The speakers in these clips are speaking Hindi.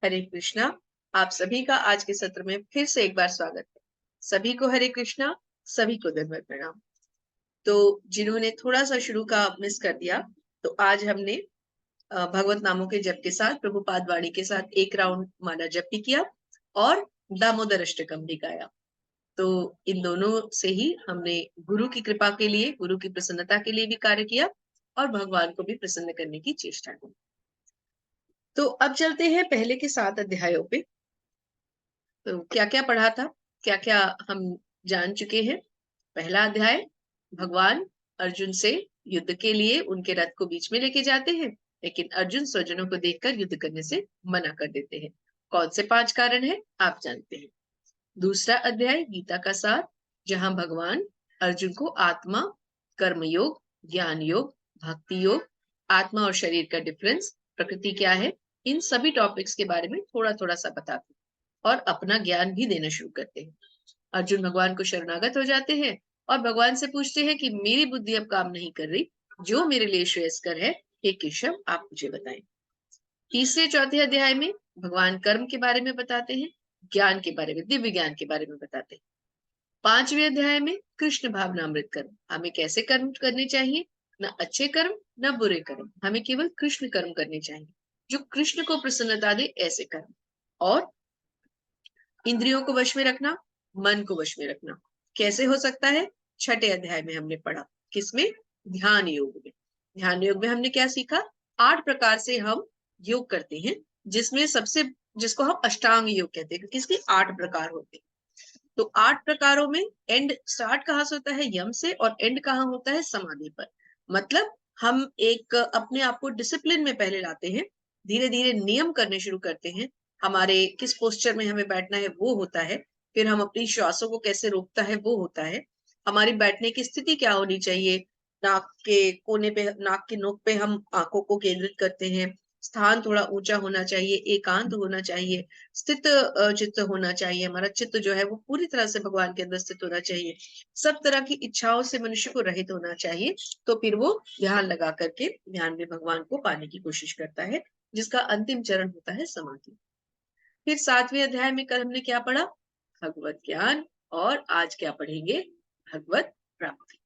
हरे कृष्णा। आप सभी का आज के सत्र में फिर से एक बार स्वागत है। सभी को हरे कृष्णा, सभी को दंडवत प्रणाम। तो जिन्होंने थोड़ा सा शुरू का मिस कर दिया, तो आज हमने भगवत नामों के जप के साथ, प्रभुपाद वाणी के साथ एक राउंड माला जप भी किया और दामोदर अष्टकम भी गाया। तो इन दोनों से ही हमने गुरु की कृपा के लिए, गुरु की प्रसन्नता के लिए भी कार्य किया और भगवान को भी प्रसन्न करने की चेष्टा की। तो अब चलते हैं पहले के 7 अध्यायों पे। तो क्या क्या पढ़ा था, क्या क्या हम जान चुके हैं। पहला अध्याय, भगवान अर्जुन से युद्ध के लिए उनके रथ को बीच में लेके जाते हैं, लेकिन अर्जुन स्वजनों को देखकर युद्ध करने से मना कर देते हैं। कौन से 5 कारण है आप जानते हैं। दूसरा अध्याय, गीता का सार, जहां भगवान अर्जुन को आत्मा, कर्म योग, ज्ञान योग, भक्ति योग, आत्मा और शरीर का डिफरेंस, प्रकृति क्या है, इन सभी टॉपिक्स के बारे में थोड़ा थोड़ा सा बताते हैं और अपना ज्ञान भी देना शुरू करते हैं। अर्जुन भगवान को शरणागत हो जाते हैं और भगवान से पूछते हैं कि मेरी बुद्धि अब काम नहीं कर रही, जो मेरे लिए श्रेयस्कर है, हे केशव आप मुझे बताएं। तीसरे चौथे अध्याय में भगवान कर्म के बारे में बताते हैं, ज्ञान के बारे में, दिव्य ज्ञान के बारे में बताते हैं। 5वें अध्याय में कृष्ण भावनामृत कर्म, हमें कैसे कर्म करने चाहिए, न अच्छे कर्म न बुरे कर्म, हमें केवल कृष्ण कर्म करने चाहिए, जो कृष्ण को प्रसन्नता दे ऐसे कर्म। और इंद्रियों को वश में रखना, मन को वश में रखना कैसे हो सकता है, 6ठे अध्याय में हमने पढ़ा। किसमें? ध्यान योग में। ध्यान योग में हमने क्या सीखा? 8 प्रकार से हम योग करते हैं, जिसमें सबसे, जिसको हम अष्टांग योग कहते हैं, क्योंकि इसके 8 प्रकार होते हैं। तो 8 प्रकारों में एंड स्टार्ट कहाँ से होता है? यम से, और एंड कहाँ होता है? समाधि पर। मतलब हम एक अपने आप को डिसिप्लिन में पहले लाते हैं, धीरे धीरे नियम करने शुरू करते हैं। हमारे किस पोस्चर में हमें बैठना है वो होता है, फिर हम अपनी श्वासों को कैसे रोकता है वो होता है, हमारी बैठने की स्थिति क्या होनी चाहिए, नाक के कोने पे, नाक की नोक पे हम आंखों को केंद्रित करते हैं, स्थान थोड़ा ऊंचा होना चाहिए, एकांत होना चाहिए, स्थित चित्त होना चाहिए, हमारा चित्त जो है वो पूरी तरह से भगवान के अंदर स्थित होना चाहिए, सब तरह की इच्छाओं से मनुष्य को रहित होना चाहिए। तो फिर वो ध्यान लगा करके ध्यान में भगवान को पाने की कोशिश करता है, जिसका अंतिम चरण होता है समाधि। फिर 7वें अध्याय में कल हमने क्या पढ़ा? भगवत ज्ञान। और आज क्या पढ़ेंगे? भगवत प्राप्ति।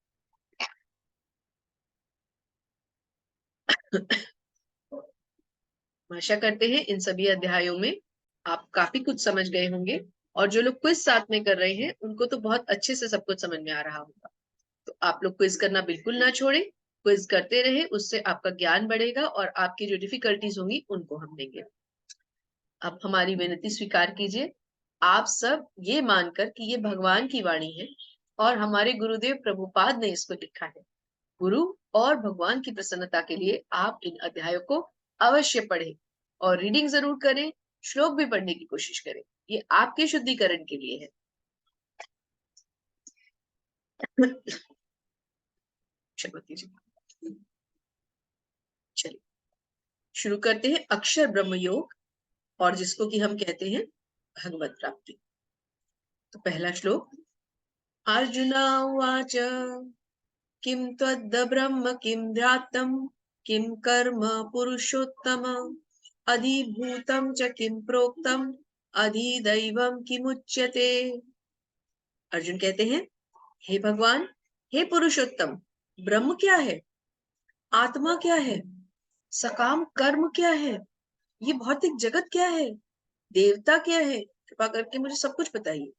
आशा करते हैं इन सभी अध्यायों में आप काफी कुछ समझ गए होंगे, और जो लोग क्विज साथ में कर रहे हैं उनको तो बहुत अच्छे से सब कुछ समझ में आ रहा होगा। तो आप लोग क्विज करना बिल्कुल ना छोड़ें, क्विज करते रहे, उससे आपका ज्ञान बढ़ेगा और आपकी जो डिफिकल्टीज होंगी उनको हम देंगे। अब हमारी विनती स्वीकार कीजिए, आप सब ये मानकर कि ये भगवान की वाणी है और हमारे गुरुदेव प्रभुपाद ने इसको लिखा है, गुरु और भगवान की प्रसन्नता के लिए आप इन अध्यायों को अवश्य पढ़ें और रीडिंग जरूर करें, श्लोक भी पढ़ने की कोशिश करें, ये आपके शुद्धिकरण के लिए है। क्षमा कीजिए। चलिए शुरू करते हैं अक्षर ब्रह्म योग, और जिसको कि हम कहते हैं भगवत प्राप्ति। तो पहला श्लोक, अर्जुना उवाच किम त्वद् ब्रह्म किम ध्यातम किम कर्म पुरुषोत्तम अधिभूतम च किम प्रोक्तम अधिदैवम किमुच्यते। अर्जुन कहते हैं, हे भगवान, हे पुरुषोत्तम, ब्रह्म क्या है, आत्मा क्या है, सकाम कर्म क्या है, ये भौतिक जगत क्या है, देवता क्या है, कृपा करके मुझे सब कुछ बताइए।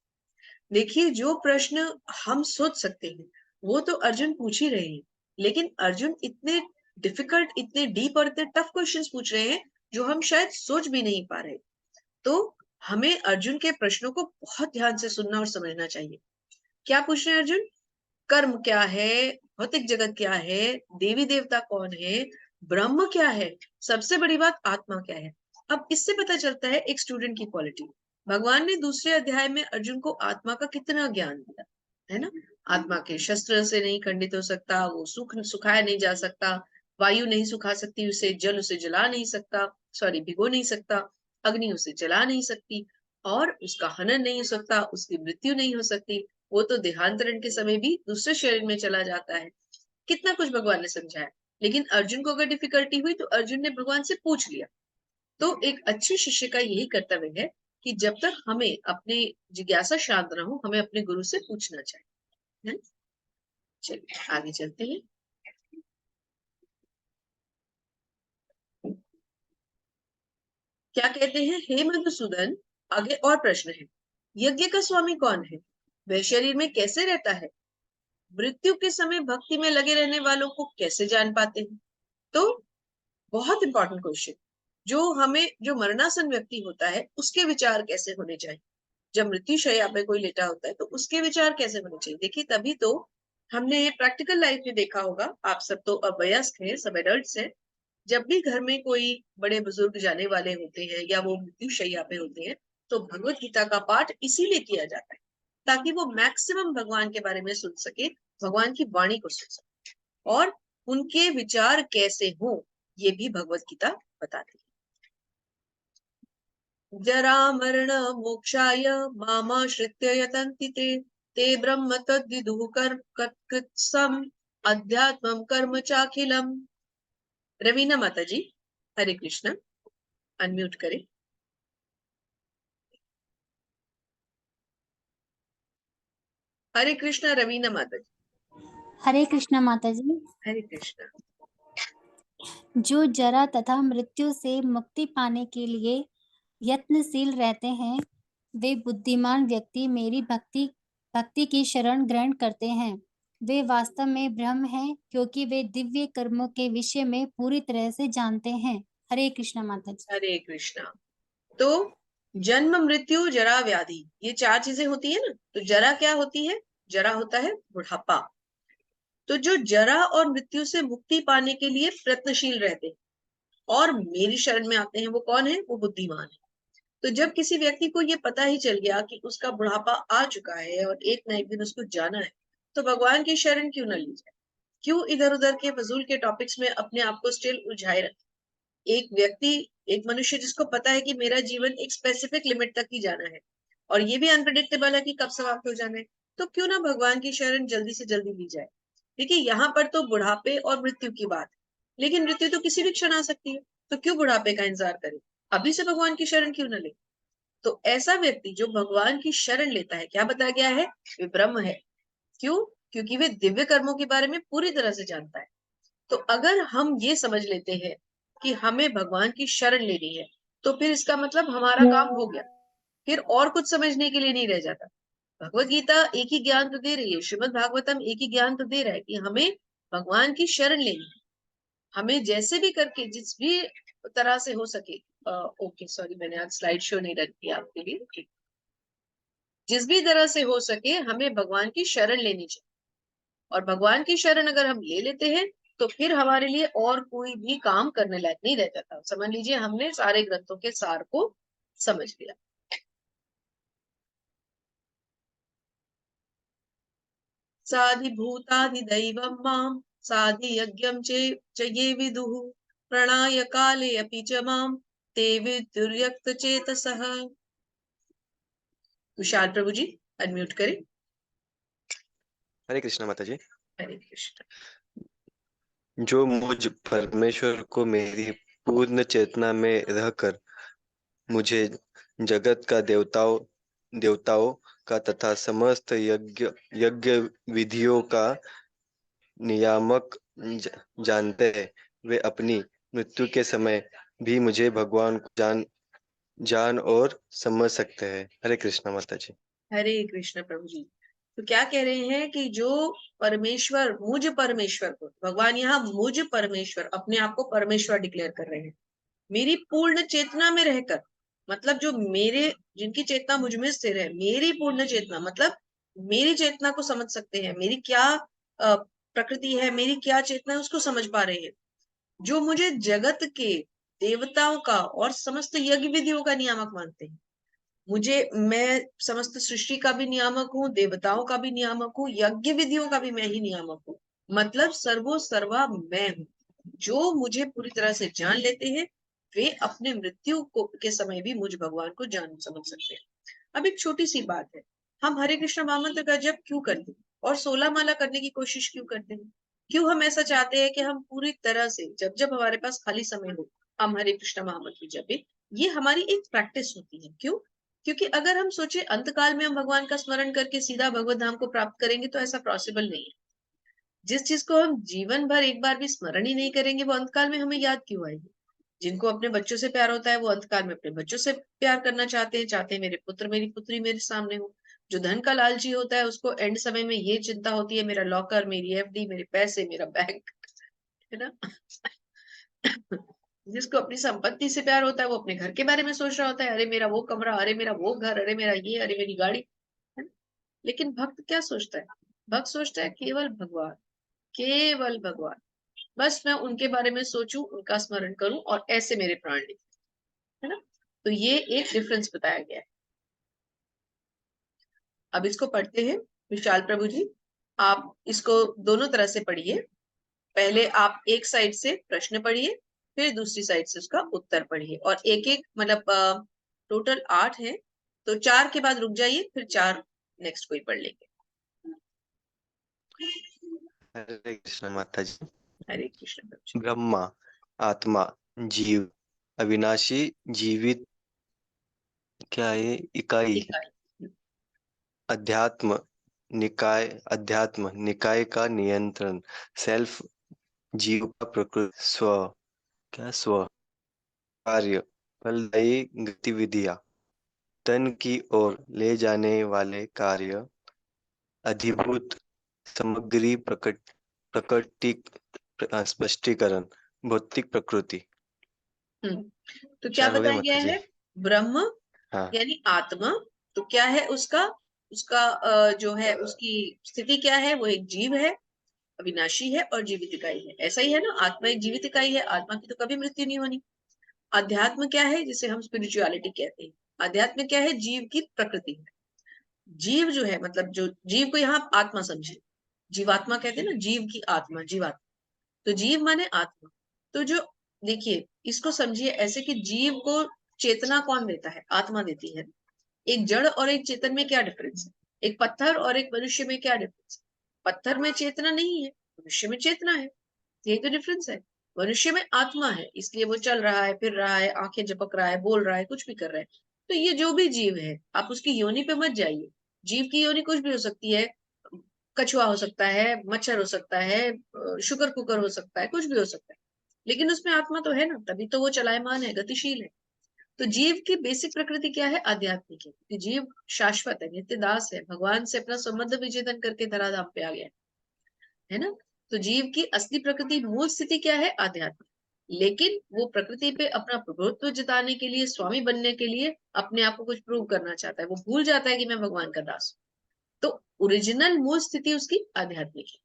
देखिए, जो प्रश्न हम सोच सकते हैं वो तो अर्जुन पूछ ही रहे हैं, लेकिन अर्जुन इतने डिफिकल्ट, इतने डीप और इतने टफ क्वेश्चंस पूछ रहे हैं जो हम शायद सोच भी नहीं पा रहे। तो हमें अर्जुन के प्रश्नों को बहुत ध्यान से सुनना और समझना चाहिए। क्या पूछ रहे हैं अर्जुन? कर्म क्या है, भौतिक जगत क्या है, देवी देवता कौन है, ब्रह्म क्या है, सबसे बड़ी बात आत्मा क्या है। अब इससे पता चलता है एक स्टूडेंट की क्वालिटी। भगवान ने दूसरे अध्याय में अर्जुन को आत्मा का कितना ज्ञान दिया है ना। आत्मा के शस्त्र से नहीं खंडित हो सकता, वो सुखाया नहीं जा सकता, वायु नहीं सुखा सकती उसे, जल उसे जला नहीं सकता, सॉरी भिगो नहीं सकता, अग्नि उसे जला नहीं सकती, और उसका हनन नहीं हो सकता, उसकी मृत्यु नहीं हो सकती, वो तो देहांतरण के समय भी दूसरे शरीर में चला जाता है। कितना कुछ भगवान ने समझाया। लेकिन अर्जुन को अगर डिफिकल्टी हुई तो अर्जुन ने भगवान से पूछ लिया। तो एक अच्छे शिष्य का यही कर्तव्य है कि जब तक हमें अपनी जिज्ञासा शांत न हो, हमें अपने गुरु से पूछना चाहिए, है ना? चलिए आगे चलते हैं। क्या कहते हैं, हे मधुसूदन, आगे और प्रश्न है। यज्ञ का स्वामी कौन है? वह शरीर में कैसे रहता है? मृत्यु के समय भक्ति में लगे रहने वालों को कैसे जान पाते हैं? तो बहुत इंपॉर्टेंट क्वेश्चन। जो मरणासन व्यक्ति होता है उसके विचार कैसे होने चाहिए? जब मृत्यु शैया पे कोई लेटा होता है तो उसके विचार कैसे होने चाहिए? देखिए, तभी तो हमने प्रैक्टिकल लाइफ में देखा होगा, आप सब तो अब वयस्क हैं, सब एडल्ट्स हैं। जब भी घर में कोई बड़े बुजुर्ग जाने वाले होते हैं या वो मृत्यु शैया पे होते हैं, तो भगवत गीता का पाठ इसीलिए किया जाता है ताकि वो मैक्सिमम भगवान के बारे में सुन सके, भगवान की वाणी को सुन सके, और उनके विचार कैसे हो ये भी भगवत गीता बताती है। जरा मरण मोक्षाय मामाश्रित्य यतन्ति ते ब्रह्म तद्विदुः कृत्सम अध्यात्मं कर्म चाखिलम। रवीना माता जी, हरे कृष्ण, अनम्यूट करें। हरे कृष्ण रवीना माता जी। हरे कृष्ण माता जी। हरे कृष्ण। जो जरा तथा मृत्यु से मुक्ति पाने के लिए यत्नशील रहते हैं, वे बुद्धिमान व्यक्ति मेरी भक्ति की शरण ग्रहण करते हैं। वे वास्तव में ब्रह्म हैं, क्योंकि वे दिव्य कर्मों के विषय में पूरी तरह से जानते हैं। हरे कृष्ण माता जी। हरे कृष्ण। तो जन्म मृत्यु जरा व्याधि, ये चार चीजें होती है ना। तो जरा क्या होती है? जरा होता है बुढ़ापा। तो जो जरा और मृत्यु से मुक्ति पाने के लिए प्रयत्नशील रहते हैं और मेरी शरण में आते हैं, वो कौन है? वो बुद्धिमान है। तो जब किसी व्यक्ति को ये पता ही चल गया कि उसका बुढ़ापा आ चुका है और एक ना एक दिन उसको जाना है, तो भगवान की शरण क्यों ना ली जाए? क्यों इधर उधर के फजूल के टॉपिक्स में अपने आप को स्टिल उलझाए रखे? एक व्यक्ति, एक मनुष्य जिसको पता है कि मेरा जीवन एक स्पेसिफिक लिमिट तक ही जाना है और ये भी अनप्रिडिक्टेबल है कि कब समाप्त हो जाना है, तो क्यों ना भगवान की शरण जल्दी से जल्दी ली जाए? देखिए, यहाँ पर तो बुढ़ापे और मृत्यु की बात है, लेकिन मृत्यु तो किसी भी क्षण आ सकती है, तो क्यों बुढ़ापे का इंतजार करे? अभी से भगवान की शरण क्यों न ले? तो ऐसा व्यक्ति जो भगवान की शरण लेता है, क्या बताया गया है? वे ब्रह्म है। क्यों? क्योंकि वे दिव्य कर्मों के बारे में पूरी तरह से जानता है। तो अगर हम ये समझ लेते हैं कि हमें भगवान की शरण लेनी है, तो फिर इसका मतलब हमारा काम हो गया, फिर और कुछ समझने के लिए नहीं रह जाता। भगवत गीता एक ही ज्ञान तो दे रही है, श्रीमद् भागवतम एक ही ज्ञान तो दे रहा है कि हमें भगवान की शरण लेनी है। हमें जैसे भी करके, जिस भी तरह से हो सके, ओके सॉरी, मैंने आज स्लाइड शो नहीं रख दिया आपके लिए, ठीक। जिस भी तरह से हो सके हमें भगवान की शरण लेनी चाहिए, और भगवान की शरण अगर हम ले लेते हैं तो फिर हमारे लिए और कोई भी काम करने लायक नहीं रह जाता। समझ लीजिए, हमने सारे ग्रंथों के सार को समझ लिया। साधिभूतादि दैवं मां साधि यज्ञं च ये विदुः प्रणाय काले अपि च मां ते विदुर्यक्त चेतसः। कुशाल प्रभु जी, अनम्यूट करें। हरे कृष्ण माता जी। हरे कृष्ण। जो मुझ परमेश्वर को मेरी पूर्ण चेतना में रहकर मुझे जगत का देवताओं का तथा समस्त यज्ञ विधियों का नियामक जानते हैं, वे अपनी मृत्यु के समय भी मुझे भगवान को जान और समझ सकते हैं। हरे कृष्ण माता जी। हरे कृष्ण प्रभु जी। तो क्या कह रहे हैं कि जो परमेश्वर, मुझ परमेश्वर को, भगवान यहाँ मुझ परमेश्वर, अपने आप को परमेश्वर डिक्लेयर कर रहे हैं, मेरी पूर्ण चेतना में रहकर, मतलब जो मेरे, जिनकी चेतना मुझ में स्थिर है, मेरी पूर्ण चेतना मतलब मेरी चेतना को समझ सकते हैं, मेरी क्या प्रकृति है, मेरी क्या चेतना है, उसको समझ पा रहे हैं। जो मुझे जगत के देवताओं का और समस्त यज्ञ विधियों का नियामक मानते हैं, मैं समस्त सृष्टि का भी नियामक हूँ, देवताओं का भी नियामक हूँ, यज्ञ विधियों का भी मैं ही नियामक हूँ, मतलब सर्वो सर्वा मैं हूँ। जो मुझे पूरी तरह से जान लेते हैं, वे अपने मृत्यु को के समय भी मुझ भगवान को जान समझ सकते हैं। अब एक छोटी सी बात है, हम हरे कृष्ण महामंत्र का जप क्यों करते हैं और 16 माला करने की कोशिश क्यों करते हैं? क्यों हम ऐसा चाहते हैं कि हम पूरी तरह से जब जब हमारे पास खाली समय हो, हम हरे कृष्ण महामंत्र जपे ये हमारी एक प्रैक्टिस होती है। क्यों? क्योंकि अगर हम सोचे अंतकाल में हम भगवान का स्मरण करके सीधा भगवत धाम को प्राप्त करेंगे तो ऐसा पॉसिबल नहीं है। जिस चीज को हम जीवन भर एक बार भी स्मरण ही नहीं करेंगे वो अंतकाल में हमें याद क्यों आएगी? जिनको अपने बच्चों से प्यार होता है वो अंतकाल में अपने बच्चों से प्यार करना चाहते हैं मेरे पुत्र मेरी पुत्री मेरे सामने हो। जो धन का लालची होता है उसको एंड समय में ये चिंता होती है, मेरा लॉकर, मेरी एफडी, मेरे पैसे, मेरा बैंक, है ना। जिसको अपनी संपत्ति से प्यार होता है वो अपने घर के बारे में सोच रहा होता है, अरे मेरा वो कमरा, अरे मेरा वो घर, अरे मेरा ये, अरे मेरी गाड़ी, है ना। लेकिन भक्त क्या सोचता है? भक्त सोचता है केवल भगवान, केवल भगवान। बस मैं उनके बारे में सोचूं, उनका स्मरण करूं और ऐसे मेरे प्राण निकले, है ना। तो ये एक डिफरेंस बताया गया है। अब इसको पढ़ते हैं। विशाल प्रभु जी, आप इसको दोनों तरह से पढ़िए। पहले आप एक साइड से प्रश्न पढ़िए, फिर दूसरी साइड से उसका उत्तर पढ़िए, और एक एक मतलब टोटल 8 है, तो 4 के बाद रुक जाइए, फिर 4 नेक्स्ट कोई पढ़ लेंगे। हरे कृष्ण माता जी। हरे कृष्ण प्रभु जी। ब्रह्मा, आत्मा, जीव, अविनाशी, जीवित, क्या है, इकाई, इकाई। अध्यात्म, अध्यात्म निकाय का नियंत्रण, सेल्फ, जीव का प्रकृति, स्व, क्या स्व, कार्य, फलदायी गतिविधियां, तन की ओर ले जाने वाले कार्य, अधिभूत, समग्री, स्पष्टीकरण, भौतिक प्रकृति। तो क्या चार हो गए बताया गया माता जी। है? ब्रह्म हाँ। यानी आत्मा। तो क्या है उसका, उसका जो है उसकी स्थिति क्या है? वो एक जीव है, अविनाशी है और जीवित इकाई है। ऐसा ही है ना, आत्मा एक जीवित इकाई है, आत्मा की तो कभी मृत्यु नहीं होनी। अध्यात्म क्या है? जिसे हम स्पिरिचुअलिटी कहते हैं। अध्यात्म क्या है? जीव की प्रकृति है। जीव जो है, मतलब जो जीव को यहाँ आप आत्मा समझे, जीवात्मा कहते हैं ना, जीव की आत्मा, जीवात्मा। तो जीव माने आत्मा। तो जो, देखिए इसको समझिए ऐसे कि जीव को चेतना कौन देता है? आत्मा देती है। एक जड़ और एक चेतन में क्या डिफरेंस है? एक पत्थर और एक मनुष्य में क्या डिफरेंस है? पत्थर में चेतना नहीं है, मनुष्य में चेतना है। यही तो डिफरेंस है। मनुष्य में आत्मा है, इसलिए वो चल रहा है, फिर रहा है, आंखें झपक रहा है, बोल रहा है, कुछ भी कर रहा है। तो ये जो भी जीव है, आप उसकी योनि पे मत जाइए। जीव की योनि कुछ भी हो सकती है, कछुआ हो सकता है, मच्छर हो सकता है, शुकर कुकर हो सकता है, कुछ भी हो सकता है, लेकिन उसमें आत्मा तो है ना, तभी तो वो चलायमान है, गतिशील है। तो जीव की बेसिक प्रकृति क्या है? आध्यात्मिक है, कि जीव शाश्वत है, नित्य दास है, भगवान से अपना संबंध विच्छेदन करके धराधाम पे आ गया है ना। तो जीव की असली प्रकृति, मूल स्थिति क्या है? आध्यात्मिक। लेकिन वो प्रकृति पे अपना प्रभुत्व जताने के लिए, स्वामी बनने के लिए अपने आप को कुछ प्रूव करना चाहता है। वो भूल जाता है कि मैं भगवान का दास हूं। तो ओरिजिनल मूल स्थिति उसकी आध्यात्मिक है।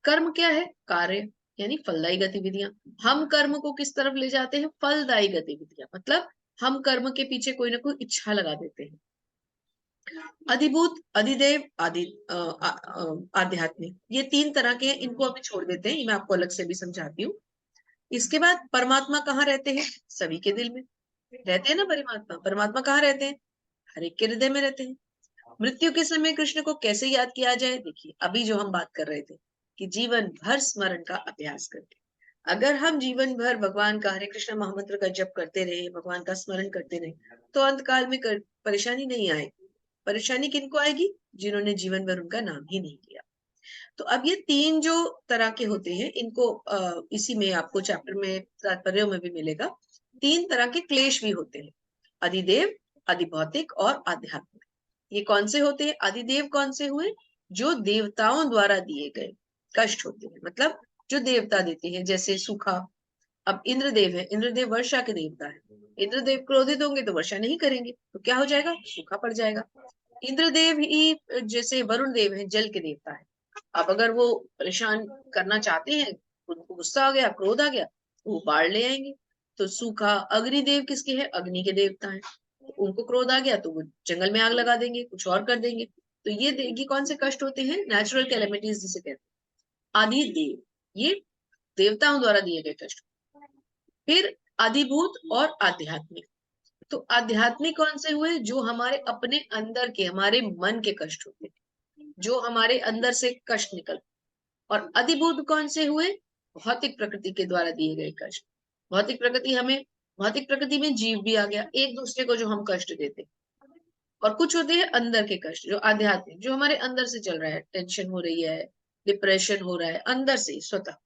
कर्म क्या है? कार्य, यानी फलदायी गतिविधियां। हम कर्म को किस तरफ ले जाते हैं? फलदायी गतिविधियां, मतलब हम कर्म के पीछे कोई ना कोई इच्छा लगा देते हैं। अधिभूत, अधिदेव, आध्यात्मिक, ये 3 तरह के हैं। इनको अभी छोड़ देते हैं, मैं आपको अलग से भी समझाती हूँ। इसके बाद परमात्मा कहाँ रहते हैं? सभी के दिल में रहते हैं ना परमात्मा। परमात्मा कहाँ रहते हैं? हर एक के हृदय में रहते हैं। मृत्यु के समय कृष्ण को कैसे याद किया जाए? देखिए अभी जो हम बात कर रहे थे कि जीवन भर स्मरण का अभ्यास करके, अगर हम जीवन भर भगवान का हरे कृष्ण महामंत्र का जप करते रहे, भगवान का स्मरण करते रहे, तो अंतकाल में परेशानी नहीं आएगी। परेशानी किनको आएगी? जिन्होंने जीवन भर उनका नाम ही नहीं लिया। तो अब ये 3 जो तरह के होते हैं, इनको इसी में आपको चैप्टर में तात्पर्य में भी मिलेगा। 3 तरह के क्लेश भी होते हैं, अधिदेव, अधिभौतिक और आध्यात्मिक। ये कौन से होते हैं? अधिदेव कौन से हुए? जो देवताओं द्वारा दिए गए कष्ट होते हैं, मतलब जो देवता देते हैं, जैसे सूखा। अब इंद्रदेव है, इंद्रदेव वर्षा के देवता है। इंद्रदेव क्रोधित होंगे तो वर्षा नहीं करेंगे, तो क्या हो जाएगा? सूखा पड़ जाएगा। इंद्रदेव ही जैसे वरुण देव है, जल के देवता है। अब अगर वो परेशान करना चाहते हैं, उनको गुस्सा आ गया, क्रोध आ गया, तो वो बाढ़ ले आएंगे। तो सूखा। अग्निदेव किसके हैं? अग्नि के देवता है। उनको क्रोध आ गया तो वो जंगल में आग लगा देंगे, कुछ और कर देंगे। तो ये कौन से कष्ट होते हैं? नेचुरल कैलेमिटीज जिसे कहते हैं। आदि देव, ये देवताओं द्वारा दिए गए कष्ट। फिर अधिभूत और आध्यात्मिक। तो आध्यात्मिक कौन से हुए? जो हमारे अपने अंदर के, हमारे मन के कष्ट होते हैं, जो हमारे अंदर से कष्ट निकल। और अधिभूत कौन से हुए? भौतिक प्रकृति के द्वारा दिए गए कष्ट। भौतिक प्रकृति हमें भौतिक प्रकृति में जीव भी आ गया, एक दूसरे को जो हम कष्ट देते हैं, और कुछ होते हैं अंदर के कष्ट जो आध्यात्मिक, जो हमारे अंदर से चल रहा है, टेंशन हो रही है, डिप्रेशन हो रहा है अंदर से स्वतः।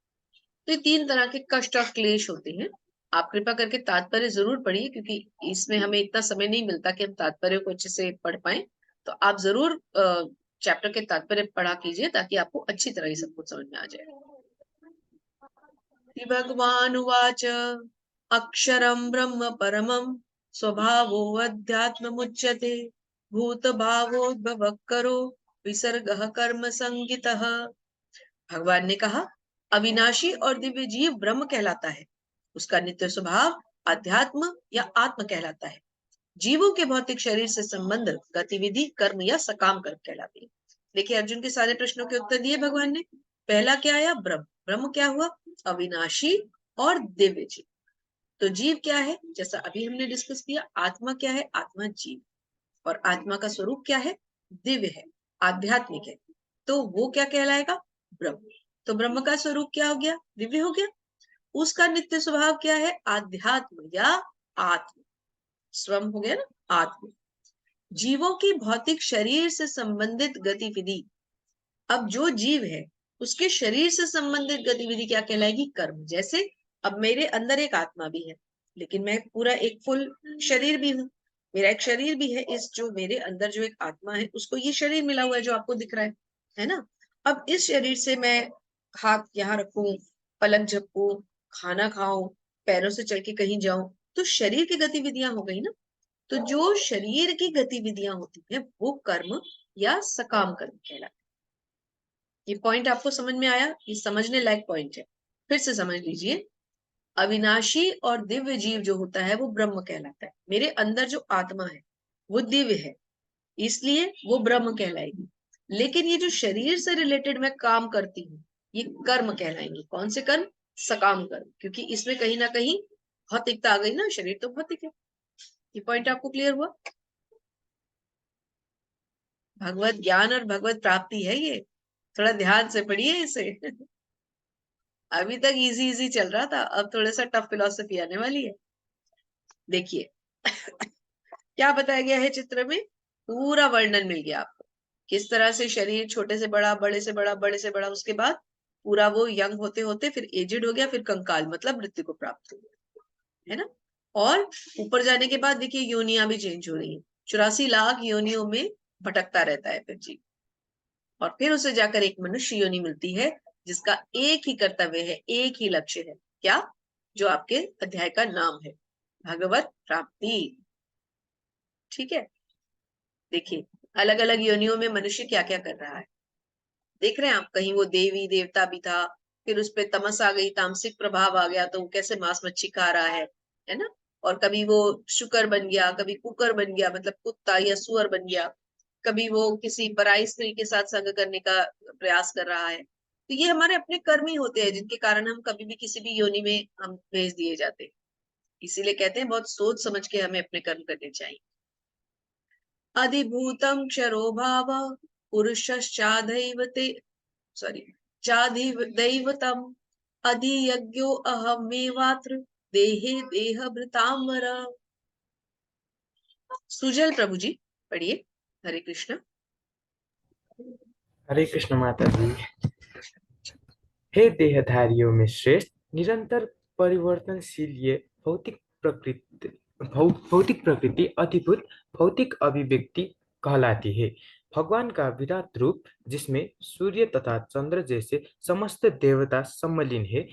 तो ये 3 तरह के कष्ट और क्लेश होते हैं। आप कृपा करके तात्पर्य जरूर पढ़िए, क्योंकि इसमें हमें इतना समय नहीं मिलता कि हम तात्पर्य को अच्छे से पढ़ पाए। तो आप जरूर चैप्टर के तात्पर्य पढ़ा कीजिए, ताकि आपको अच्छी तरह ये सब कुछ समझ में आ जाए। श्री भगवान उवाच अक्षरं ब्रह्म परमं स्वभावोऽध्यात्ममुच्यते भूत भावोद्भव करो विसर्गः कर्म संगितः। भगवान ने कहा, अविनाशी और दिव्य जीव ब्रह्म कहलाता है, उसका नित्य स्वभाव अध्यात्म या आत्म कहलाता है। जीवों के भौतिक शरीर से संबंध गतिविधि कर्म या सकाम कर्म कहलाते हैं। देखिए, अर्जुन के सारे प्रश्नों के उत्तर दिए भगवान ने। पहला क्या आया? ब्रह्म। ब्रह्म क्या हुआ? अविनाशी और दिव्य जीव। तो जीव क्या है? जैसा अभी हमने डिस्कस किया। आत्मा क्या है? आत्मा जीव, और आत्मा का स्वरूप क्या है? दिव्य है, आध्यात्मिक है। तो वो क्या कहलाएगा? ब्रह्म। तो ब्रह्म का स्वरूप क्या हो गया? दिव्य हो गया। उसका नित्य स्वभाव क्या है? आध्यात्म या आत्म। स्वम हो गया ना, आत्म। जीवों की भौतिक शरीर से संबंधित गतिविधि, अब जो जीव है उसके शरीर से संबंधित गतिविधि क्या कहलाएगी? कर्म। जैसे अब मेरे अंदर एक आत्मा भी है, लेकिन मैं पूरा एक फुल शरीर भी हूँ। मेरा एक शरीर भी है, इस जो मेरे अंदर जो एक आत्मा है उसको ये शरीर मिला हुआ है जो आपको दिख रहा है ना। अब इस शरीर से मैं हाथ यहाँ रखूं, पलक झपकूं, खाना खाऊं, पैरों से चल के कहीं जाऊं, तो शरीर की गतिविधियां हो गई ना। तो जो शरीर की गतिविधियां होती है वो कर्म या सकाम कर्म कहलाते। ये पॉइंट आपको समझ में आया? ये समझने लायक पॉइंट है, फिर से समझ लीजिए। अविनाशी और दिव्य जीव जो होता है वो ब्रह्म कहलाता है। मेरे अंदर जो आत्मा है वो दिव्य है, इसलिए वो ब्रह्म कहलाएगी। लेकिन ये जो शरीर से रिलेटेड मैं काम करती हूँ ये कर्म कहलाएंगे। कौन से कर्म? सकाम कर्म, क्योंकि इसमें कहीं ना कहीं भौतिकता आ गई ना, शरीर तो भौतिक है। ये पॉइंट आपको क्लियर हुआ? भगवत ज्ञान और भगवत प्राप्ति है ये, थोड़ा ध्यान से पढ़िए इसे। अभी तक इजी इजी चल रहा था, अब थोड़ा सा टफ फिलॉसफी आने वाली है। देखिए क्या बताया गया है चित्र में, पूरा वर्णन मिल गया आपको। किस तरह से शरीर छोटे से बड़ा, बड़े से बड़ा, बड़े से बड़ा, उसके बाद पूरा वो यंग होते होते फिर एजेड हो गया, फिर कंकाल मतलब मृत्यु को प्राप्त हो गया, है ना। और ऊपर जाने के बाद देखिए योनियां भी चेंज हो रही है, 84 लाख योनियों में भटकता रहता है फिर जी। और फिर उसे जाकर एक मनुष्य योनि मिलती है, जिसका एक ही कर्तव्य है, एक ही लक्ष्य है। क्या? जो आपके अध्याय का नाम है, भगवत प्राप्ति। ठीक है। देखिए अलग अलग योनियों में मनुष्य क्या क्या कर रहा है, देख रहे हैं आप। कहीं वो देवी देवता भी था, फिर उस पे तमस आ गई, तामसिक प्रभाव आ गया, तो वो कैसे मांस मच्छी खा रहा है ना। और कभी वो शुकर बन गया, कभी कुकर बन गया, मतलब कुत्ता या सुअर बन गया। कभी वो किसी पराई स्त्री के साथ संग करने का प्रयास कर रहा है। तो ये हमारे अपने कर्म ही होते हैं, जिनके कारण हम कभी भी किसी भी योनि में हम भेज दिए जाते हैं। इसीलिए कहते हैं बहुत सोच समझ के हमें अपने कर्म करने चाहिए। अधिभूतम क्षरो भाव पुरुषश्चादैवते, सॉरी, चाधिदैवतम अधियज्ञो अहमेवात्र देहे देहभृतांबर। सुजल प्रभु जी पढ़िए। हरे कृष्ण। हरे कृष्ण माता जी। हे देहधारियों में श्रेष्ठ, निरंतर परिवर्तनशील ये भौतिक प्रकृति अधिभूत भौतिक अभिव्यक्ति कहलाती है। भगवान का विराट रूप, जिसमें सूर्य तथा चंद्र जैसे समस्त देवता सम्मिलित है,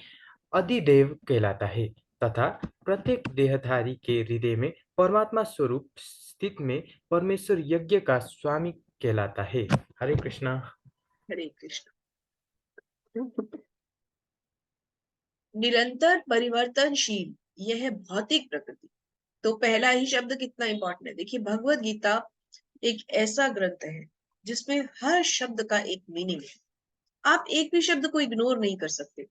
अधिदेव कहलाता है। तथा प्रत्येक देहधारी के हृदय में परमात्मा स्वरूप स्थित में परमेश्वर यज्ञ का स्वामी कहलाता है। हरे कृष्णा। हरे कृष्ण। निरंतर परिवर्तनशील यह है भौतिक प्रकृति। तो पहला ही शब्द कितना इंपॉर्टेंट है। देखिए भगवत गीता एक ऐसा ग्रंथ है जिसमें हर शब्द का एक मीनिंग है, आप एक भी शब्द को इग्नोर नहीं कर सकते।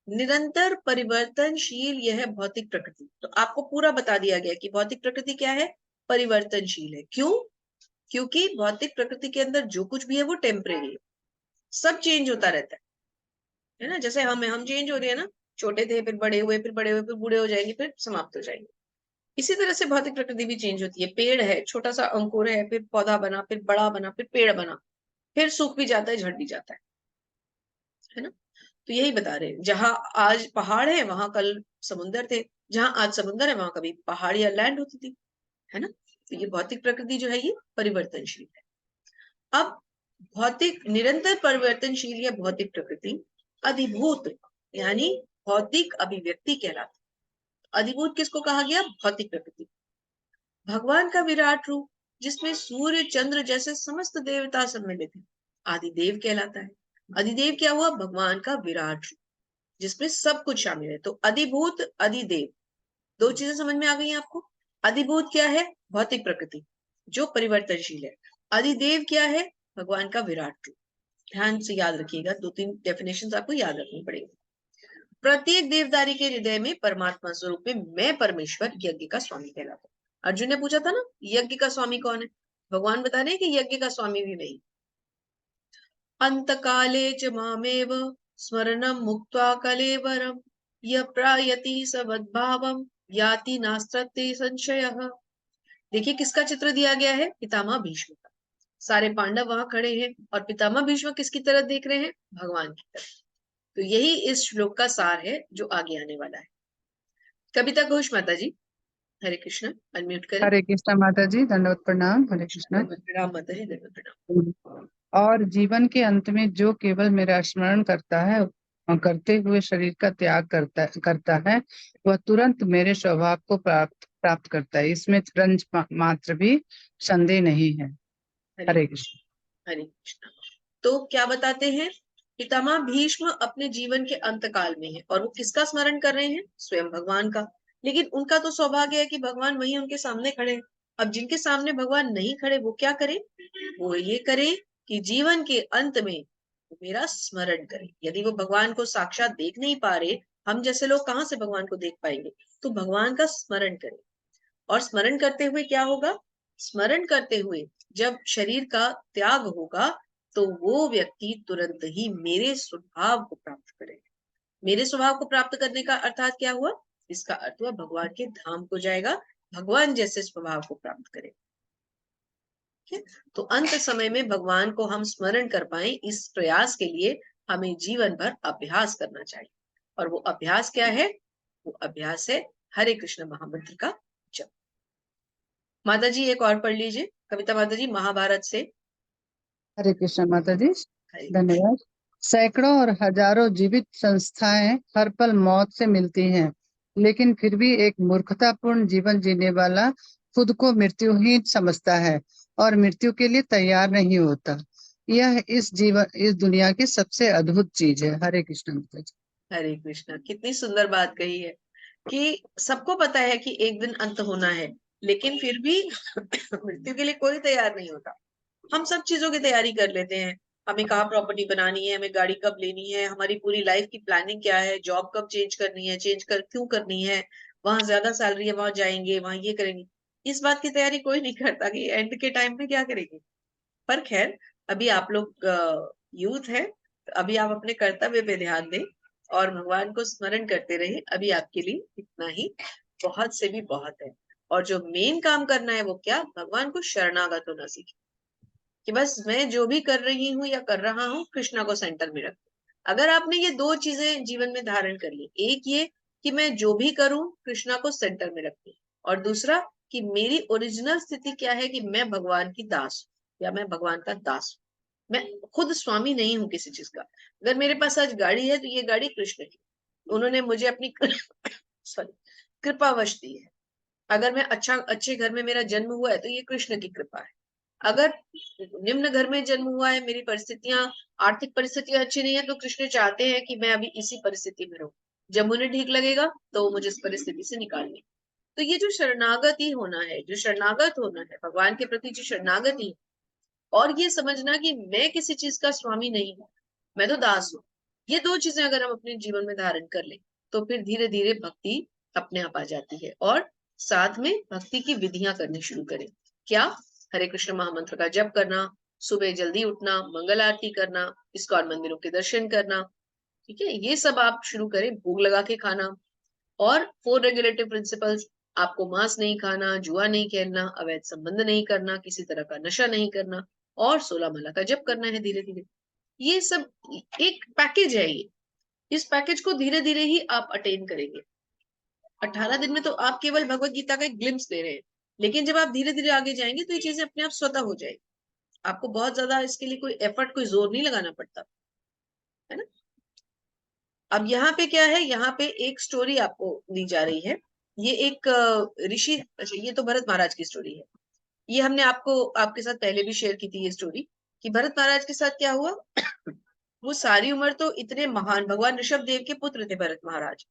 निरंतर परिवर्तनशील यह है भौतिक प्रकृति, तो आपको पूरा बता दिया गया कि भौतिक प्रकृति क्या है, परिवर्तनशील है। क्यों? क्योंकि भौतिक प्रकृति के अंदर जो कुछ भी है वो टेम्परेरी है, सब चेंज होता रहता है ना। जैसे हम चेंज हो रहे हैं ना, छोटे थे, फिर बड़े हुए, फिर बड़े हुए, फिर बूढ़े हो जाएंगे, फिर समाप्त हो जाएंगे। इसी तरह से भौतिक प्रकृति भी चेंज होती है। पेड़ है, छोटा सा अंकुर है, फिर पौधा बना, फिर बड़ा बना, फिर पेड़ बना, फिर सूख भी जाता है, झड़ भी जाता है ना। तो यही बता रहे हैं, जहां आज पहाड़ है वहां कल समुंदर थे, जहां आज समुंदर है वहां कभी पहाड़ या लैंड होती थी, है ना। तो ये भौतिक प्रकृति जो है ये परिवर्तनशील है। अब भौतिक निरंतर परिवर्तनशील या भौतिक प्रकृति अधिभूत यानी भौतिक अभिव्यक्ति कहलाती है। अधिभूत किसको कहा गया? भौतिक प्रकृति। भगवान का विराट रूप जिसमें सूर्य चंद्र जैसे समस्त देवता सम्मिलित हैं, आदिदेव कहलाता है। अधिदेव क्या हुआ? भगवान का विराट रूप जिसमें सब कुछ शामिल है। तो अधिभूत, अधिदेव, दो चीजें समझ में आ गई हैं आपको। अधिभूत क्या है? भौतिक प्रकृति जो परिवर्तनशील है। अधिदेव क्या है? भगवान का विराट रूप। ध्यान से याद रखिएगा, 2-3 डेफिनेशंस आपको याद रखनी पड़ेगी। प्रत्येक देवदारी के हृदय में परमात्मा स्वरूप में मैं परमेश्वर यज्ञ का स्वामी कहलाता हूं। अर्जुन ने पूछा था ना, यज्ञ का स्वामी कौन है? भगवान बता रहे हैं कि यज्ञ का स्वामी भी नहीं। अंत काले च मामेव स्मरणम मुक्त्वा कलेवरम यह प्रायति सवद्भावम याति नास्त्रते संशयः। देखिए किसका चित्र दिया गया है? पितामह भीष्म का। सारे पांडव वहां खड़े हैं और पितामह भीष्म किसकी तरफ देख रहे हैं? भगवान की तरफ। तो यही इस श्लोक का सार है जो आगे आने वाला है। कविता घोष माता जी, हरे कृष्ण, अनम्यूट करें। हरे कृष्णा माता जी, दंडवत प्रणाम। हरे कृष्णा। प्रणाम माता जी, दंडवत प्रणाम। और जीवन के अंत में जो केवल मेरा स्मरण करता है और करते हुए शरीर का त्याग करता है वह तुरंत मेरे स्वभाव को प्राप्त करता है। इसमें रंज मात्र भी संदेह नहीं है। हरे कृष्ण। हरे कृष्ण। तो क्या बताते हैं? पितामह भीष्म अपने जीवन के अंत काल में है और वो किसका स्मरण कर रहे हैं? स्वयं भगवान का। लेकिन उनका तो सौभाग्य है कि भगवान वहीं उनके सामने खड़े हैं। अब जिनके सामने भगवान नहीं खड़े वो क्या करें? वो ये करें कि जीवन के अंत में मेरा स्मरण करें। यदि वो भगवान को साक्षात देख नहीं पा रहे, हम जैसे लोग कहाँ से भगवान को देख पाएंगे, तो भगवान का स्मरण करें। और स्मरण करते हुए क्या होगा? स्मरण करते हुए जब शरीर का त्याग होगा तो वो व्यक्ति तुरंत ही मेरे स्वभाव को प्राप्त करेगा। मेरे स्वभाव को प्राप्त करने का अर्थात क्या हुआ? इसका अर्थ हुआ भगवान के धाम को जाएगा, भगवान जैसे स्वभाव को प्राप्त करेगा। तो अंत समय में भगवान को हम स्मरण कर पाए, इस प्रयास के लिए हमें जीवन भर अभ्यास करना चाहिए। और वो अभ्यास क्या है? वो अभ्यास है हरे कृष्ण महामंत्र का जप। माता जी एक और पढ़ लीजिए कविता माता जी, महाभारत से। हरे कृष्ण माता जी, धन्यवाद। सैकड़ों और हजारों जीवित संस्थाएं हर पल मौत से मिलती हैं, लेकिन फिर भी एक मूर्खतापूर्ण जीवन जीने वाला खुद को मृत्युहीन समझता है और मृत्यु के लिए तैयार नहीं होता। यह इस दुनिया की सबसे अद्भुत चीज है। हरे कृष्ण माता जी। हरे कृष्णा। कितनी सुंदर बात कही है कि सबको पता है कि एक दिन अंत होना है, लेकिन फिर भी मृत्यु के लिए कोई तैयार नहीं होता। हम सब चीजों की तैयारी कर लेते हैं, हमें कहाँ प्रॉपर्टी बनानी है, हमें गाड़ी कब लेनी है, हमारी पूरी लाइफ की प्लानिंग क्या है, जॉब कब चेंज करनी है, क्यों करनी है, वहां ज्यादा सैलरी है वहां जाएंगे, वहां ये करेंगे। इस बात की तैयारी कोई नहीं करता कि एंड के टाइम पे क्या करेंगे। पर खैर, अभी आप लोग यूथ है, अभी आप अपने कर्तव्य पे ध्यान दें और भगवान को स्मरण करते रहे। अभी आपके लिए इतना ही बहुत से भी बहुत है। और जो मेन काम करना है वो क्या? भगवान को शरणागत होना सीखें कि बस मैं जो भी कर रही हूँ या कर रहा हूँ, कृष्णा को सेंटर में रख। अगर आपने ये दो चीजें जीवन में धारण कर ली, एक ये कि मैं जो भी करूं कृष्णा को सेंटर में रखूं, और दूसरा कि मेरी ओरिजिनल स्थिति क्या है कि मैं भगवान की दास हूं या मैं भगवान का दास हूं। मैं खुद स्वामी नहीं हूं किसी चीज का। अगर मेरे पास आज गाड़ी है तो ये गाड़ी कृष्ण की, उन्होंने मुझे अपनी सॉरी कृपावश दी है। अगर मैं अच्छे घर में मेरा जन्म हुआ है तो ये कृष्ण की कृपा है। अगर निम्न घर में जन्म हुआ है, मेरी परिस्थितियां, आर्थिक परिस्थितियां अच्छी नहीं है, तो कृष्ण चाहते हैं कि मैं अभी इसी परिस्थिति में रहूं। जब उन्हें ठीक लगेगा तो वो मुझे इस परिस्थिति से निकालेंगे। तो ये जो शरणागति होना है, जो शरणागत होना है भगवान के प्रति, जो शरणागति, और ये समझना कि मैं किसी चीज का स्वामी नहीं हूं, मैं तो दास हूं, ये दो चीजें अगर हम अपने जीवन में धारण कर लें तो फिर धीरे धीरे भक्ति अपने आप आ जाती है। और साथ में भक्ति की विधियां करनी शुरू करें। क्या? हरे कृष्ण महामंत्र का जप करना, सुबह जल्दी उठना, मंगल आरती करना, इस्कॉन मंदिरों के दर्शन करना, ठीक है, ये सब आप शुरू करें, भोग लगा के खाना। और 4 रेगुलेटिव प्रिंसिपल्स, आपको मांस नहीं खाना, जुआ नहीं खेलना, अवैध संबंध नहीं करना, किसी तरह का नशा नहीं करना, और 16 माला का जप करना है धीरे धीरे। ये सब एक पैकेज है। ये इस पैकेज को धीरे धीरे ही आप अटेन करेंगे। 18 दिन में तो आप केवल भगवत गीता का एक ग्लिम्स ले रहे हैं, लेकिन जब आप धीरे धीरे आगे जाएंगे तो ये चीजें अपने आप स्वतः हो जाएगी। आपको बहुत ज्यादा इसके लिए कोई एफर्ट, कोई जोर नहीं लगाना पड़ता, है ना। अब यहाँ पे क्या है, यहाँ पे एक स्टोरी आपको दी जा रही है। ये एक ऋषि, अच्छा ये तो भरत महाराज की स्टोरी है। ये हमने आपके साथ पहले भी शेयर की थी ये स्टोरी, कि भरत महाराज के साथ क्या हुआ। वो सारी उम्र तो इतने महान, भगवान ऋषभ देव के पुत्र थे भरत महाराज।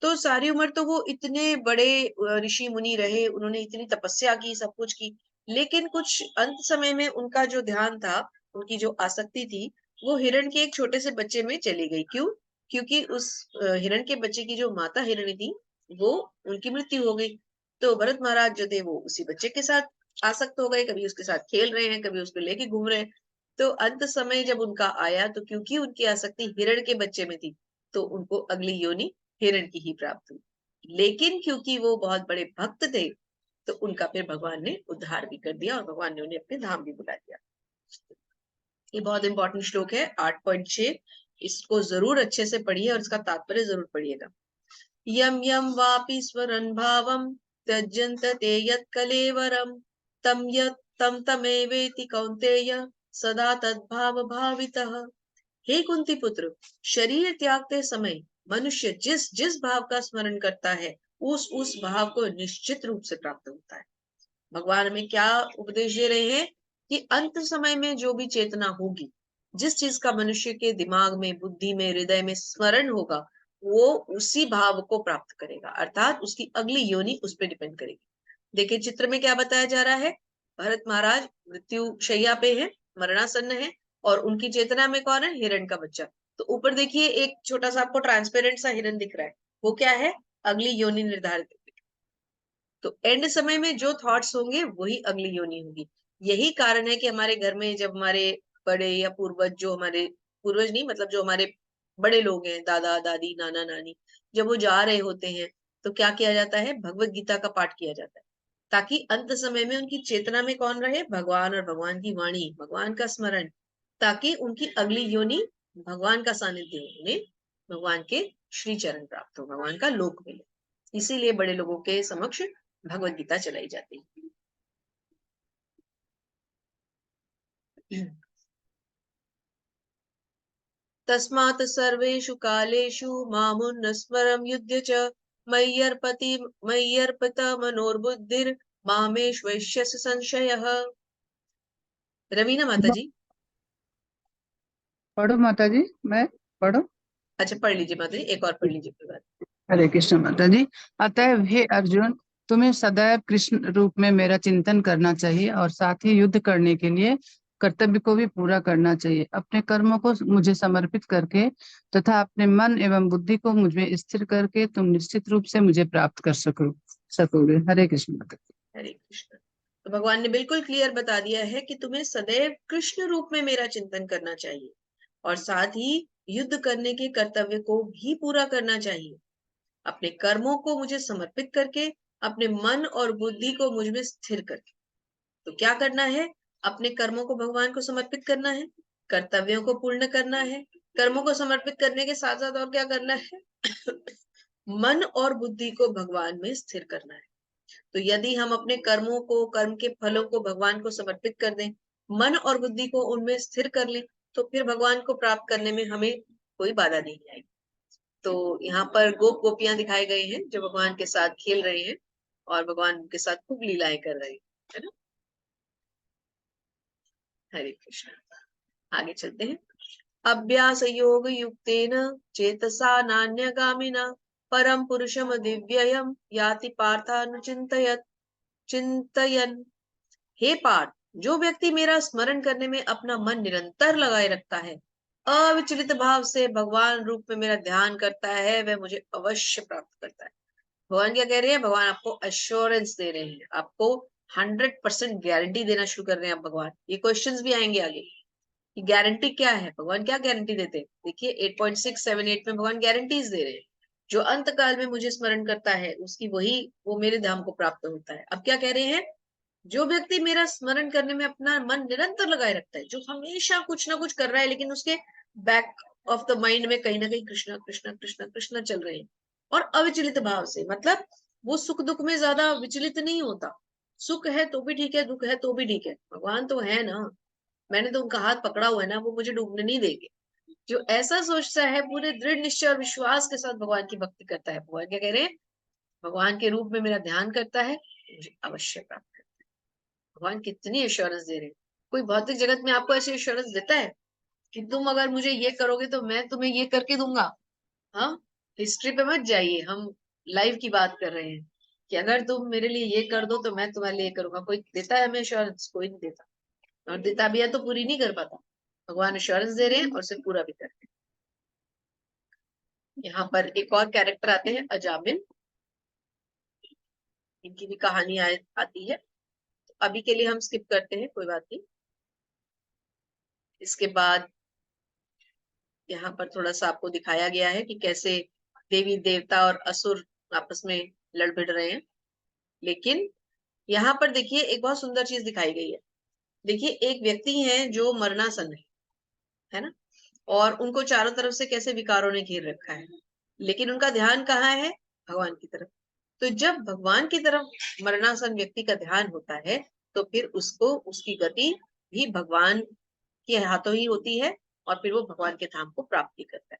तो सारी उम्र तो वो इतने बड़े ऋषि मुनि रहे, उन्होंने इतनी तपस्या की, सब कुछ की, लेकिन कुछ अंत समय में उनका जो ध्यान था, उनकी जो आसक्ति थी, वो हिरण के एक छोटे से बच्चे में चली गई। क्यों? क्योंकि उस हिरण के बच्चे की जो माता हिरणी थी, वो उनकी मृत्यु हो गई। तो भरत महाराज जो थे वो उसी बच्चे के साथ आसक्त हो गए, कभी उसके साथ खेल रहे हैं, कभी उसको लेके घूम रहे हैं। तो अंत समय जब उनका आया, तो क्योंकि उनकी आसक्ति हिरण के बच्चे में थी, तो उनको अगली योनि हिरण की ही प्राप्त हुई। लेकिन क्योंकि वो बहुत बड़े भक्त थे, तो उनका फिर भगवान ने उद्धार भी कर दिया, और भगवान ने उन्हें अपने धाम भी बुला दिया। ये बहुत इंपॉर्टेंट श्लोक है 8.6। इसको जरूर अच्छे से पढ़िए और इसका तात्पर्य जरूर पढ़िएगा। यम यम वापि स्वरन भावम त्यजंत ते यत् कलेवरम तम तमेवेति कौन्तेय सदा तद्भाव भावितः। हे कुंती पुत्र, शरीर त्यागते समय मनुष्य जिस जिस भाव का स्मरण करता है, उस भाव को निश्चित रूप से प्राप्त होता है। भगवान हमें क्या उपदेश दे रहे हैं कि अंत समय में जो भी चेतना होगी, जिस चीज का मनुष्य के दिमाग में, बुद्धि में, हृदय में स्मरण होगा, वो उसी भाव को प्राप्त करेगा, अर्थात उसकी अगली योनि उस पर डिपेंड करेगी। देखिए चित्र में क्या बताया जा रहा है। भरत महाराज मृत्यु शैया पे है, मरणासन्न है, और उनकी चेतना में कौन है? हिरण का बच्चा। तो ऊपर देखिए एक छोटा सा आपको ट्रांसपेरेंट सा हिरण दिख रहा है, वो क्या है? अगली योनि निर्धारित। तो एंड समय में जो थॉट्स होंगे वही अगली योनि होगी। यही कारण है कि हमारे घर में जब हमारे बड़े या पूर्वज, जो हमारे पूर्वज नहीं मतलब जो हमारे बड़े लोग हैं, दादा दादी नाना नानी, जब वो जा रहे होते हैं, तो क्या किया जाता है? भगवत गीता का पाठ किया जाता है, ताकि अंत समय में उनकी चेतना में कौन रहे? भगवान, और भगवान की वाणी, भगवान का स्मरण, ताकि उनकी अगली योनि भगवान का सानिध्य हो, उन्हें भगवान के श्री चरण प्राप्त हो, भगवान का लोक मिले। इसीलिए बड़े लोगों के समक्ष भगवत गीता चलाई जाती है। तस्मात् सर्वेषु कालेषु मामुन्नस्मरं युध्य च मय्यर्पित मनोर्बुद्धिर् मामेष्वैष्यसि संशयः। रवीना माता जी। पढ़ो माता जी, मैं पढ़ो। अच्छा पढ़ लीजिए माता जी, एक और पढ़ लीजिए फिर बाद। हरे कृष्ण माता जी। अतएव हे अर्जुन, तुम्हें सदैव कृष्ण रूप में मेरा चिंतन करना चाहिए और साथ ही युद्ध करने के लिए कर्तव्य को भी पूरा करना चाहिए। अपने कर्मों को मुझे समर्पित करके तथा अपने मन एवं बुद्धि को मुझ में स्थिर करके तुम निश्चित रूप से मुझे प्राप्त कर सकोगे। हरे कृष्ण माता जी। हरे कृष्ण। तो भगवान ने बिल्कुल क्लियर बता दिया है कि तुम्हें सदैव कृष्ण रूप में मेरा चिंतन करना चाहिए, और साथ ही युद्ध करने के कर्तव्य को भी पूरा करना चाहिए। अपने कर्मों को मुझे समर्पित करके, अपने मन और बुद्धि को मुझ में स्थिर करके। तो क्या करना है? अपने कर्मों को भगवान को समर्पित करना है, कर्तव्यों को पूर्ण करना है। कर्मों को समर्पित करने के साथ साथ और क्या करना है? मन और बुद्धि को भगवान में स्थिर करना है। तो यदि हम अपने कर्मों को, कर्म के फलों को भगवान को समर्पित कर दें, मन और बुद्धि को उनमें स्थिर कर लें, तो फिर भगवान को प्राप्त करने में हमें कोई बाधा नहीं आएगी। तो यहाँ पर गोप गोपियां दिखाए गए हैं जो भगवान के साथ खेल रहे हैं, और भगवान के साथ खूब लीलाएं कर रहे हैं, है ना। हरे कृष्ण। आगे चलते हैं। अभ्यास योग युक्तेन चेतसा नान्यगामिना परम पुरुषम दिव्ययम याति पार्थानुचिंतयत् चिंतयन्। हे पार्थ, जो व्यक्ति मेरा स्मरण करने में अपना मन निरंतर लगाए रखता है, अविचलित भाव से भगवान रूप में मेरा ध्यान करता है, वह मुझे अवश्य प्राप्त करता है। भगवान क्या कह रहे हैं? भगवान आपको अश्योरेंस दे रहे हैं, आपको 100% गारंटी देना शुरू कर रहे हैं आप भगवान। ये क्वेश्चंस भी आएंगे आगे। कि गारंटी क्या है, भगवान क्या गारंटी देते हैं? देखिए 8.678 में भगवान गारंटीज दे रहे हैं, जो अंत काल में मुझे स्मरण करता है उसकी वो मेरे धाम को प्राप्त होता है। अब क्या कह रहे हैं? जो व्यक्ति मेरा स्मरण करने में अपना मन निरंतर लगाए रखता है, जो हमेशा कुछ ना कुछ कर रहा है, लेकिन उसके बैक ऑफ द माइंड में कहीं ना कहीं कृष्णा कृष्णा कृष्णा कृष्णा चल रहे हैं, और अविचलित भाव से, मतलब वो सुख दुख में ज्यादा विचलित नहीं होता। सुख है तो भी ठीक है, दुख है तो भी ठीक है, भगवान तो है ना, मैंने तो उनका हाथ पकड़ा हुआ है ना, वो मुझे डूबने नहीं देंगे। जो ऐसा सोचता है, पूरे दृढ़ निश्चय और विश्वास के साथ भगवान की भक्ति करता है, भगवान क्या कह रहे हैं? भगवान के रूप में मेरा ध्यान करता है, मुझे अवश्य प्राप्त करता है। भगवान कितनी एश्योरेंस दे रहे हैं। कोई भौतिक जगत में आपको ऐसी एश्योरेंस देता है कि तुम अगर मुझे ये करोगे तो मैं तुम्हें ये करके दूंगा? हाँ, हिस्ट्री पे मत जाइए, हम लाइव की बात कर रहे हैं कि अगर तुम मेरे लिए ये कर दो तो मैं तुम्हारे लिए ये करूंगा। कोई देता है हमें एश्योरेंस? कोई नहीं देता, और देता भी है तो पूरी नहीं कर पाता। भगवान एश्योरेंस दे रहे हैं और उसे पूरा भी कर रहे हैं। यहाँ पर एक और कैरेक्टर आते हैं, अजामिल, इनकी भी कहानी आती है, तो अभी के लिए हम स्किप करते हैं, कोई बात नहीं। इसके बाद यहाँ पर थोड़ा सा आपको दिखाया गया है कि कैसे देवी देवता और असुर आपस में लड़ भिड़ रहे हैं। लेकिन यहाँ पर देखिए एक बहुत सुंदर चीज दिखाई गई है। देखिए एक व्यक्ति है जो मरणासन है ना, और उनको चारों तरफ से कैसे विकारों ने घेर रखा है, लेकिन उनका ध्यान कहाँ है? भगवान की तरफ। तो जब भगवान की तरफ मरणासन व्यक्ति का ध्यान होता है, तो फिर उसको उसकी गति भी भगवान के हाथों ही होती है, और फिर वो भगवान के धाम को प्राप्ति करता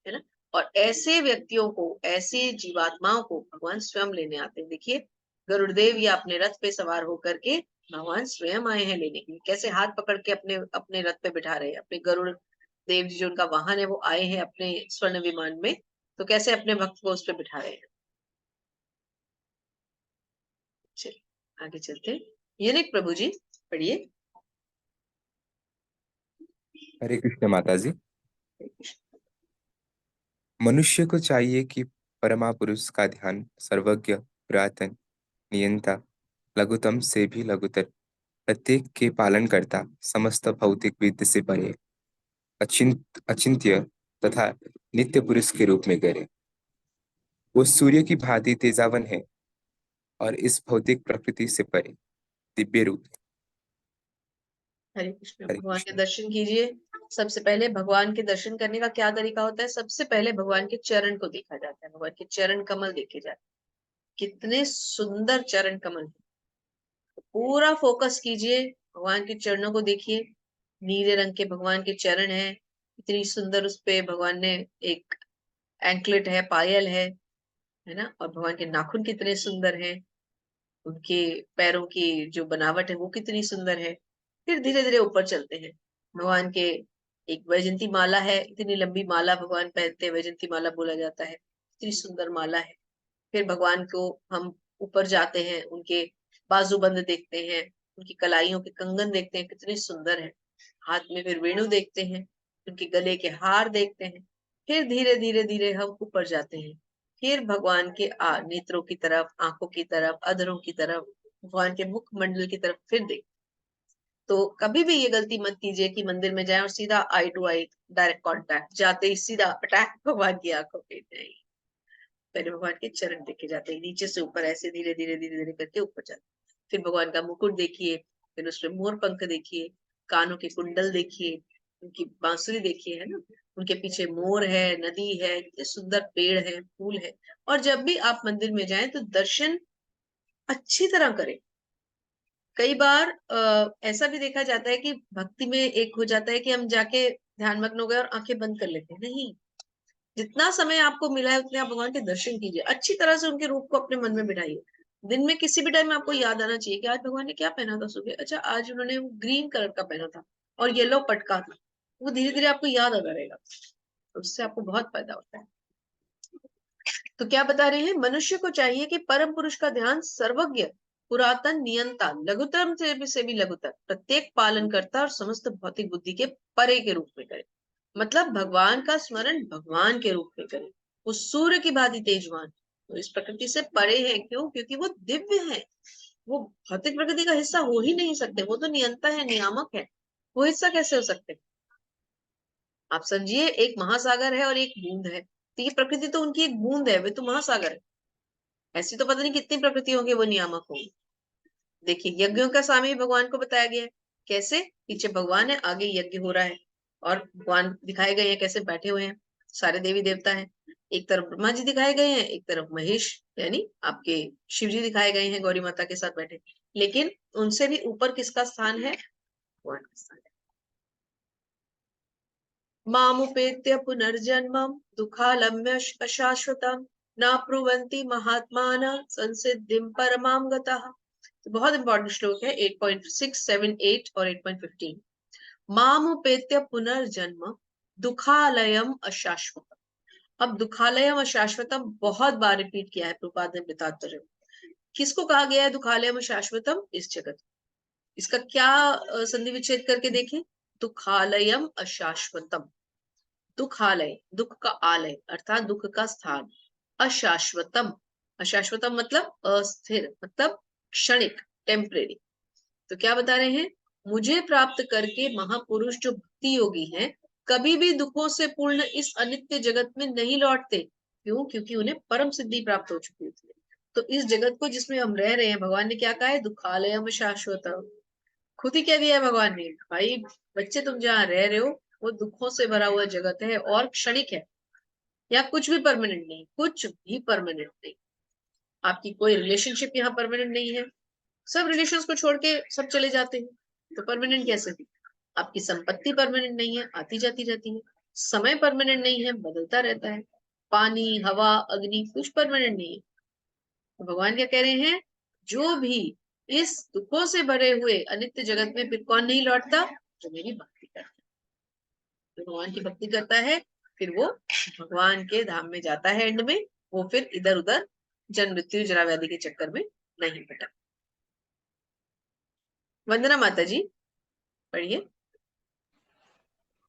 है ना। और ऐसे व्यक्तियों को, ऐसे जीवात्माओं को भगवान स्वयं लेने आते हैं। देखिए गरुड़देव या अपने रथ पे सवार होकर के भगवान स्वयं आए हैं लेने के लिए। कैसे हाथ पकड़ के अपने अपने रथ पे बिठा रहे हैं, अपने गरुड़ देव जी जो उनका वाहन है वो आए हैं अपने स्वर्ण विमान में, तो कैसे अपने भक्त को उस पर बिठा रहे हैं। चलिए आगे चलते हैं। यूनिक प्रभु जी पढ़िए। हरे कृष्ण माता जी। मनुष्य को चाहिए कि परमा पुरुष का ध्यान सर्वज्ञ, पुरातन, नियंता, लघुतम से भी लघुतर, प्रत्येक के पालन करता, समस्त भौतिक विद्य से परे, अचिंत्य तथा नित्य पुरुष के रूप में करे। वो सूर्य की भांति तेजावन है और इस भौतिक प्रकृति से परे दिव्य रूप है। हरे कृष्ण। हरे भगवान के कृष्ण। दर्शन कीजिए। सबसे पहले भगवान के दर्शन करने का क्या तरीका होता है? सबसे पहले भगवान के चरण को देखा जाता है, भगवान के चरण कमल देखे जाते हैं। कितने सुंदर चरण कमल है। पूरा फोकस कीजिए, भगवान के चरणों को देखिए। नीले रंग के भगवान के चरण है, इतनी सुंदर उस पे भगवान ने एक एंकलेट है, पायल है ना। और भगवान के नाखून कितने सुंदर हैं, उनके पैरों की जो बनावट है वो कितनी सुंदर है। फिर धीरे धीरे ऊपर चलते हैं। भगवान के एक वैजंती माला है, इतनी लंबी माला भगवान पहनते हैं, वैजंती माला बोला जाता है, इतनी सुंदर माला है। फिर भगवान को हम ऊपर जाते हैं, उनके बाजूबंद देखते हैं, उनकी कलाइयों के कंगन देखते हैं, कितने सुंदर है। हाथ में फिर वेणु देखते हैं, उनके गले के हार देखते हैं। फिर धीरे धीरे धीरे हम ऊपर जाते हैं। फिर भगवान के नेत्रों की तरफ, आंखों की तरफ, अधरों की तरफ, भगवान के मुख मंडल की तरफ फिर देख। तो कभी भी ये गलती मत कीजिए कि मंदिर में जाए और सीधा आई टू आई डायरेक्ट कांटेक्ट, जाते ही सीधा अटैक भगवान की आंखों पे। नहीं, पहले भगवान के चरण देखे जाते हैं, नीचे से ऊपर ऐसे धीरे धीरे धीरे धीरे करके ऊपर जाते। फिर भगवान का मुकुट देखिए, फिर उसमें मोर पंख देखिए, कानों के कुंडल देखिए, उनकी बांसुरी देखिए, है ना। उनके पीछे मोर है, नदी है, इतने सुंदर पेड़ है, फूल है। और जब भी आप मंदिर में जाएं तो दर्शन अच्छी तरह करें। कई बार ऐसा भी देखा जाता है कि भक्ति में एक हो जाता है कि हम जाके ध्यान मग्न हो गए और आंखें बंद कर लेते हैं। नहीं, जितना समय आपको मिला है उतने आप भगवान के दर्शन कीजिए, अच्छी तरह से उनके रूप को अपने मन में बिठाइए। दिन में किसी भी टाइम आपको याद आना चाहिए कि आज भगवान ने क्या पहना था सुबह। अच्छा, आज उन्होंने ग्रीन कलर का पहना था और येलो पटका था। वो धीरे धीरे आपको याद आता रहेगा, उससे आपको बहुत फायदा होता है। तो क्या बता रहे हैं? मनुष्य को चाहिए कि परम पुरुष का ध्यान सर्वज्ञ, पुरातन, नियंता, लघुतम से भी लघुतर, प्रत्येक पालन करता और समस्त भौतिक बुद्धि के परे के रूप में करे। मतलब भगवान का स्मरण भगवान के रूप में करे। वो सूर्य की भांति तेजवान, तो इस प्रकृति से परे है। क्यों? क्योंकि वो दिव्य है, वो भौतिक प्रकृति का हिस्सा हो ही नहीं सकते। वो तो नियंता है, नियामक है, वो हिस्सा कैसे हो सकते हैं? आप समझिए, एक महासागर है और एक बूंद है, तो ये प्रकृति तो उनकी एक बूंद है, वे तो महासागर है। ऐसी तो पता नहीं कितनी प्रकृति होंगे, वो नियामक होंगे। देखिए, यज्ञों का सामय भगवान को बताया गया है। कैसे? पीछे भगवान है, आगे यज्ञ हो रहा है, और भगवान दिखाए गए हैं कैसे बैठे हुए हैं। सारे देवी देवता हैं, एक तरफ ब्रह्मा जी दिखाए गए हैं, एक तरफ महेश यानी आपके शिव जी दिखाए गए हैं गौरी माता के साथ बैठे। लेकिन उनसे भी ऊपर किसका स्थान है? भगवान का स्थान है। मामुपेत्य पुनर्जन्मं दुःखालम्य अशाश्वतम् नाप्नुवन्ति महात्मानः संसिद्धिं परमां गतः। तो बहुत इंपॉर्टेंट श्लोक है, 8.6, 7, 8 और 8.15। मामुपेत्य पुनर्जन्म दुःखालयम अशाश्वतम्। अब दुःखालयम अशाश्वतम बहुत बार रिपीट किया है प्रभुपाद ने वृत्तांतर्य में। किसको कहा गया है दुःखालयम अशाश्वतम? इस जगत। इसका क्या संधि विच्छेद करके देखें। दुःखालयम अशाश्वतम, दुखालय, दुख का आलय अर्थात दुख का स्थान। अशाश्वतम, अशाश्वतम मतलब अस्थिर, मतलब क्षणिक, टेम्परेरी। तो क्या बता रहे हैं? मुझे प्राप्त करके महापुरुष जो भक्ति योगी हैं, कभी भी दुखों से पूर्ण इस अनित्य जगत में नहीं लौटते। क्यों? क्योंकि उन्हें परम सिद्धि प्राप्त हो चुकी थी। तो इस जगत को जिसमें हम रह रहे हैं, भगवान ने क्या कहा है? दुखालयम शाश्वतम। खुद ही कह दिया है भगवान ने, भाई बच्चे तुम जहाँ रह रहे हो वो दुखों से भरा हुआ जगत है और क्षणिक है, या कुछ भी परमानेंट नहीं, कुछ भी परमानेंट नहीं। आपकी कोई रिलेशनशिप यहाँ परमानेंट नहीं है, सब रिलेशंस को छोड़ के सब चले जाते हैं, तो परमानेंट कैसे भी? आपकी संपत्ति परमानेंट नहीं है, आती जाती रहती है। समय परमानेंट नहीं है, बदलता रहता है। पानी, हवा, अग्नि कुछ परमानेंट नहीं है। तो भगवान क्या कह रहे हैं? जो भी इस दुखों से भरे हुए अनित्य जगत में फिर कौन नहीं लौटता? जो मेरी भक्ति करता है, जो भगवान की भक्ति करता है, फिर वो भगवान के धाम में जाता है। एंड में वो फिर इधर उधर जन्म मृत्यु जरा व्याधि के चक्कर में नहीं भटक। वंदना माता जी, पढ़िए।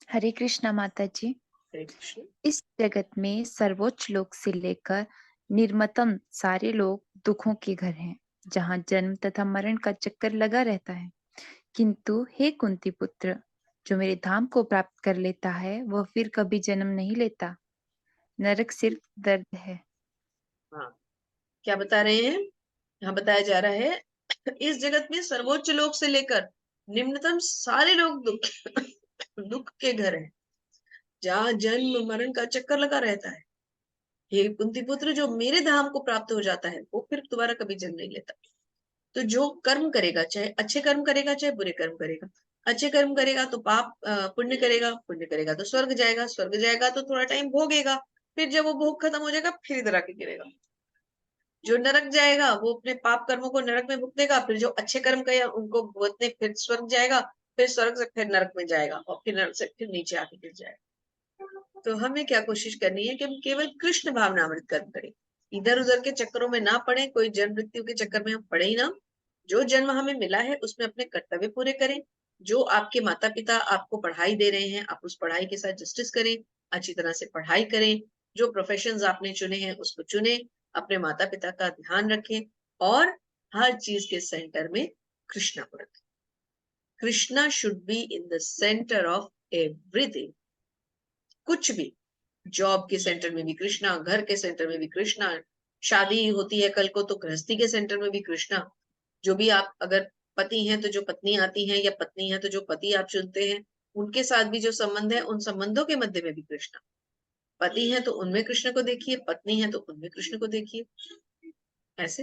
हरे कृष्णा माता जी। हरे कृष्ण। इस जगत में सर्वोच्च लोक से लेकर निर्मतम सारे लोग दुखों के घर हैं, जहाँ जन्म तथा मरण का चक्कर लगा रहता है। किंतु हे कुंती पुत्र, जो मेरे धाम को प्राप्त कर लेता है वह फिर कभी जन्म नहीं लेता। नरक सिर्फ दर्द है। हाँ, क्या बता रहे हैं? यहाँ बताया जा रहा है, इस जगत में सर्वोच्च लोक से लेकर निम्नतम सारे लोग दुख दुख के घर हैं, जहाँ जन्म मरण का चक्कर लगा रहता है। हे कुंती पुत्र, जो मेरे धाम को प्राप्त हो जाता है वो फिर दोबारा कभी जन्म नहीं लेता। तो जो कर्म करेगा, चाहे अच्छे कर्म करेगा चाहे बुरे कर्म करेगा, अच्छे कर्म करेगा तो पाप पुण्य करेगा, पुण्य करेगा तो स्वर्ग जाएगा, स्वर्ग जाएगा तो थोड़ा टाइम भोगेगा, फिर जब वो भोग खत्म हो जाएगा फिर इधर आके गिरेगा। जो नरक जाएगा वो अपने पाप कर्मों को नरक में भुगतेगा, फिर जो अच्छे कर्म किए उनको भुगतने फिर स्वर्ग जाएगा, फिर स्वर्ग से फिर नरक में जाएगा, और फिर नरक से फिर नीचे आके गिर जाएगा। तो हमें क्या कोशिश करनी है कि हम केवल कृष्ण भावनामृत कर्म करें, इधर उधर के चक्करों में ना पड़े, कोई जन्म मृत्यु के चक्कर में हम पड़े ही ना। जो जन्म हमें मिला है उसमें अपने कर्तव्य पूरे करें। जो आपके माता पिता आपको पढ़ाई दे रहे हैं, आप उस पढ़ाई के साथ जस्टिस करें, अच्छी तरह से पढ़ाई करें। जो प्रोफेशंस आपने चुने हैं उसको चुने, अपने माता पिता का ध्यान रखें, और हर चीज के सेंटर में कृष्णा को रखें। Krishna should be in the centre of everything. कुछ भी, जॉब के सेंटर में भी कृष्णा, घर के सेंटर में भी कृष्णा, शादी होती है कल को तो गृहस्थी के सेंटर में भी कृष्णा। जो भी आप अगर पति हैं तो जो पत्नी आती है, या पत्नी है तो जो पति आप चुनते हैं, उनके साथ भी जो संबंध है उन संबंधों के मध्य में भी कृष्णा। पति है तो उनमें कृष्ण को देखिए, पत्नी है तो उनमें कृष्ण को देखिए, ऐसे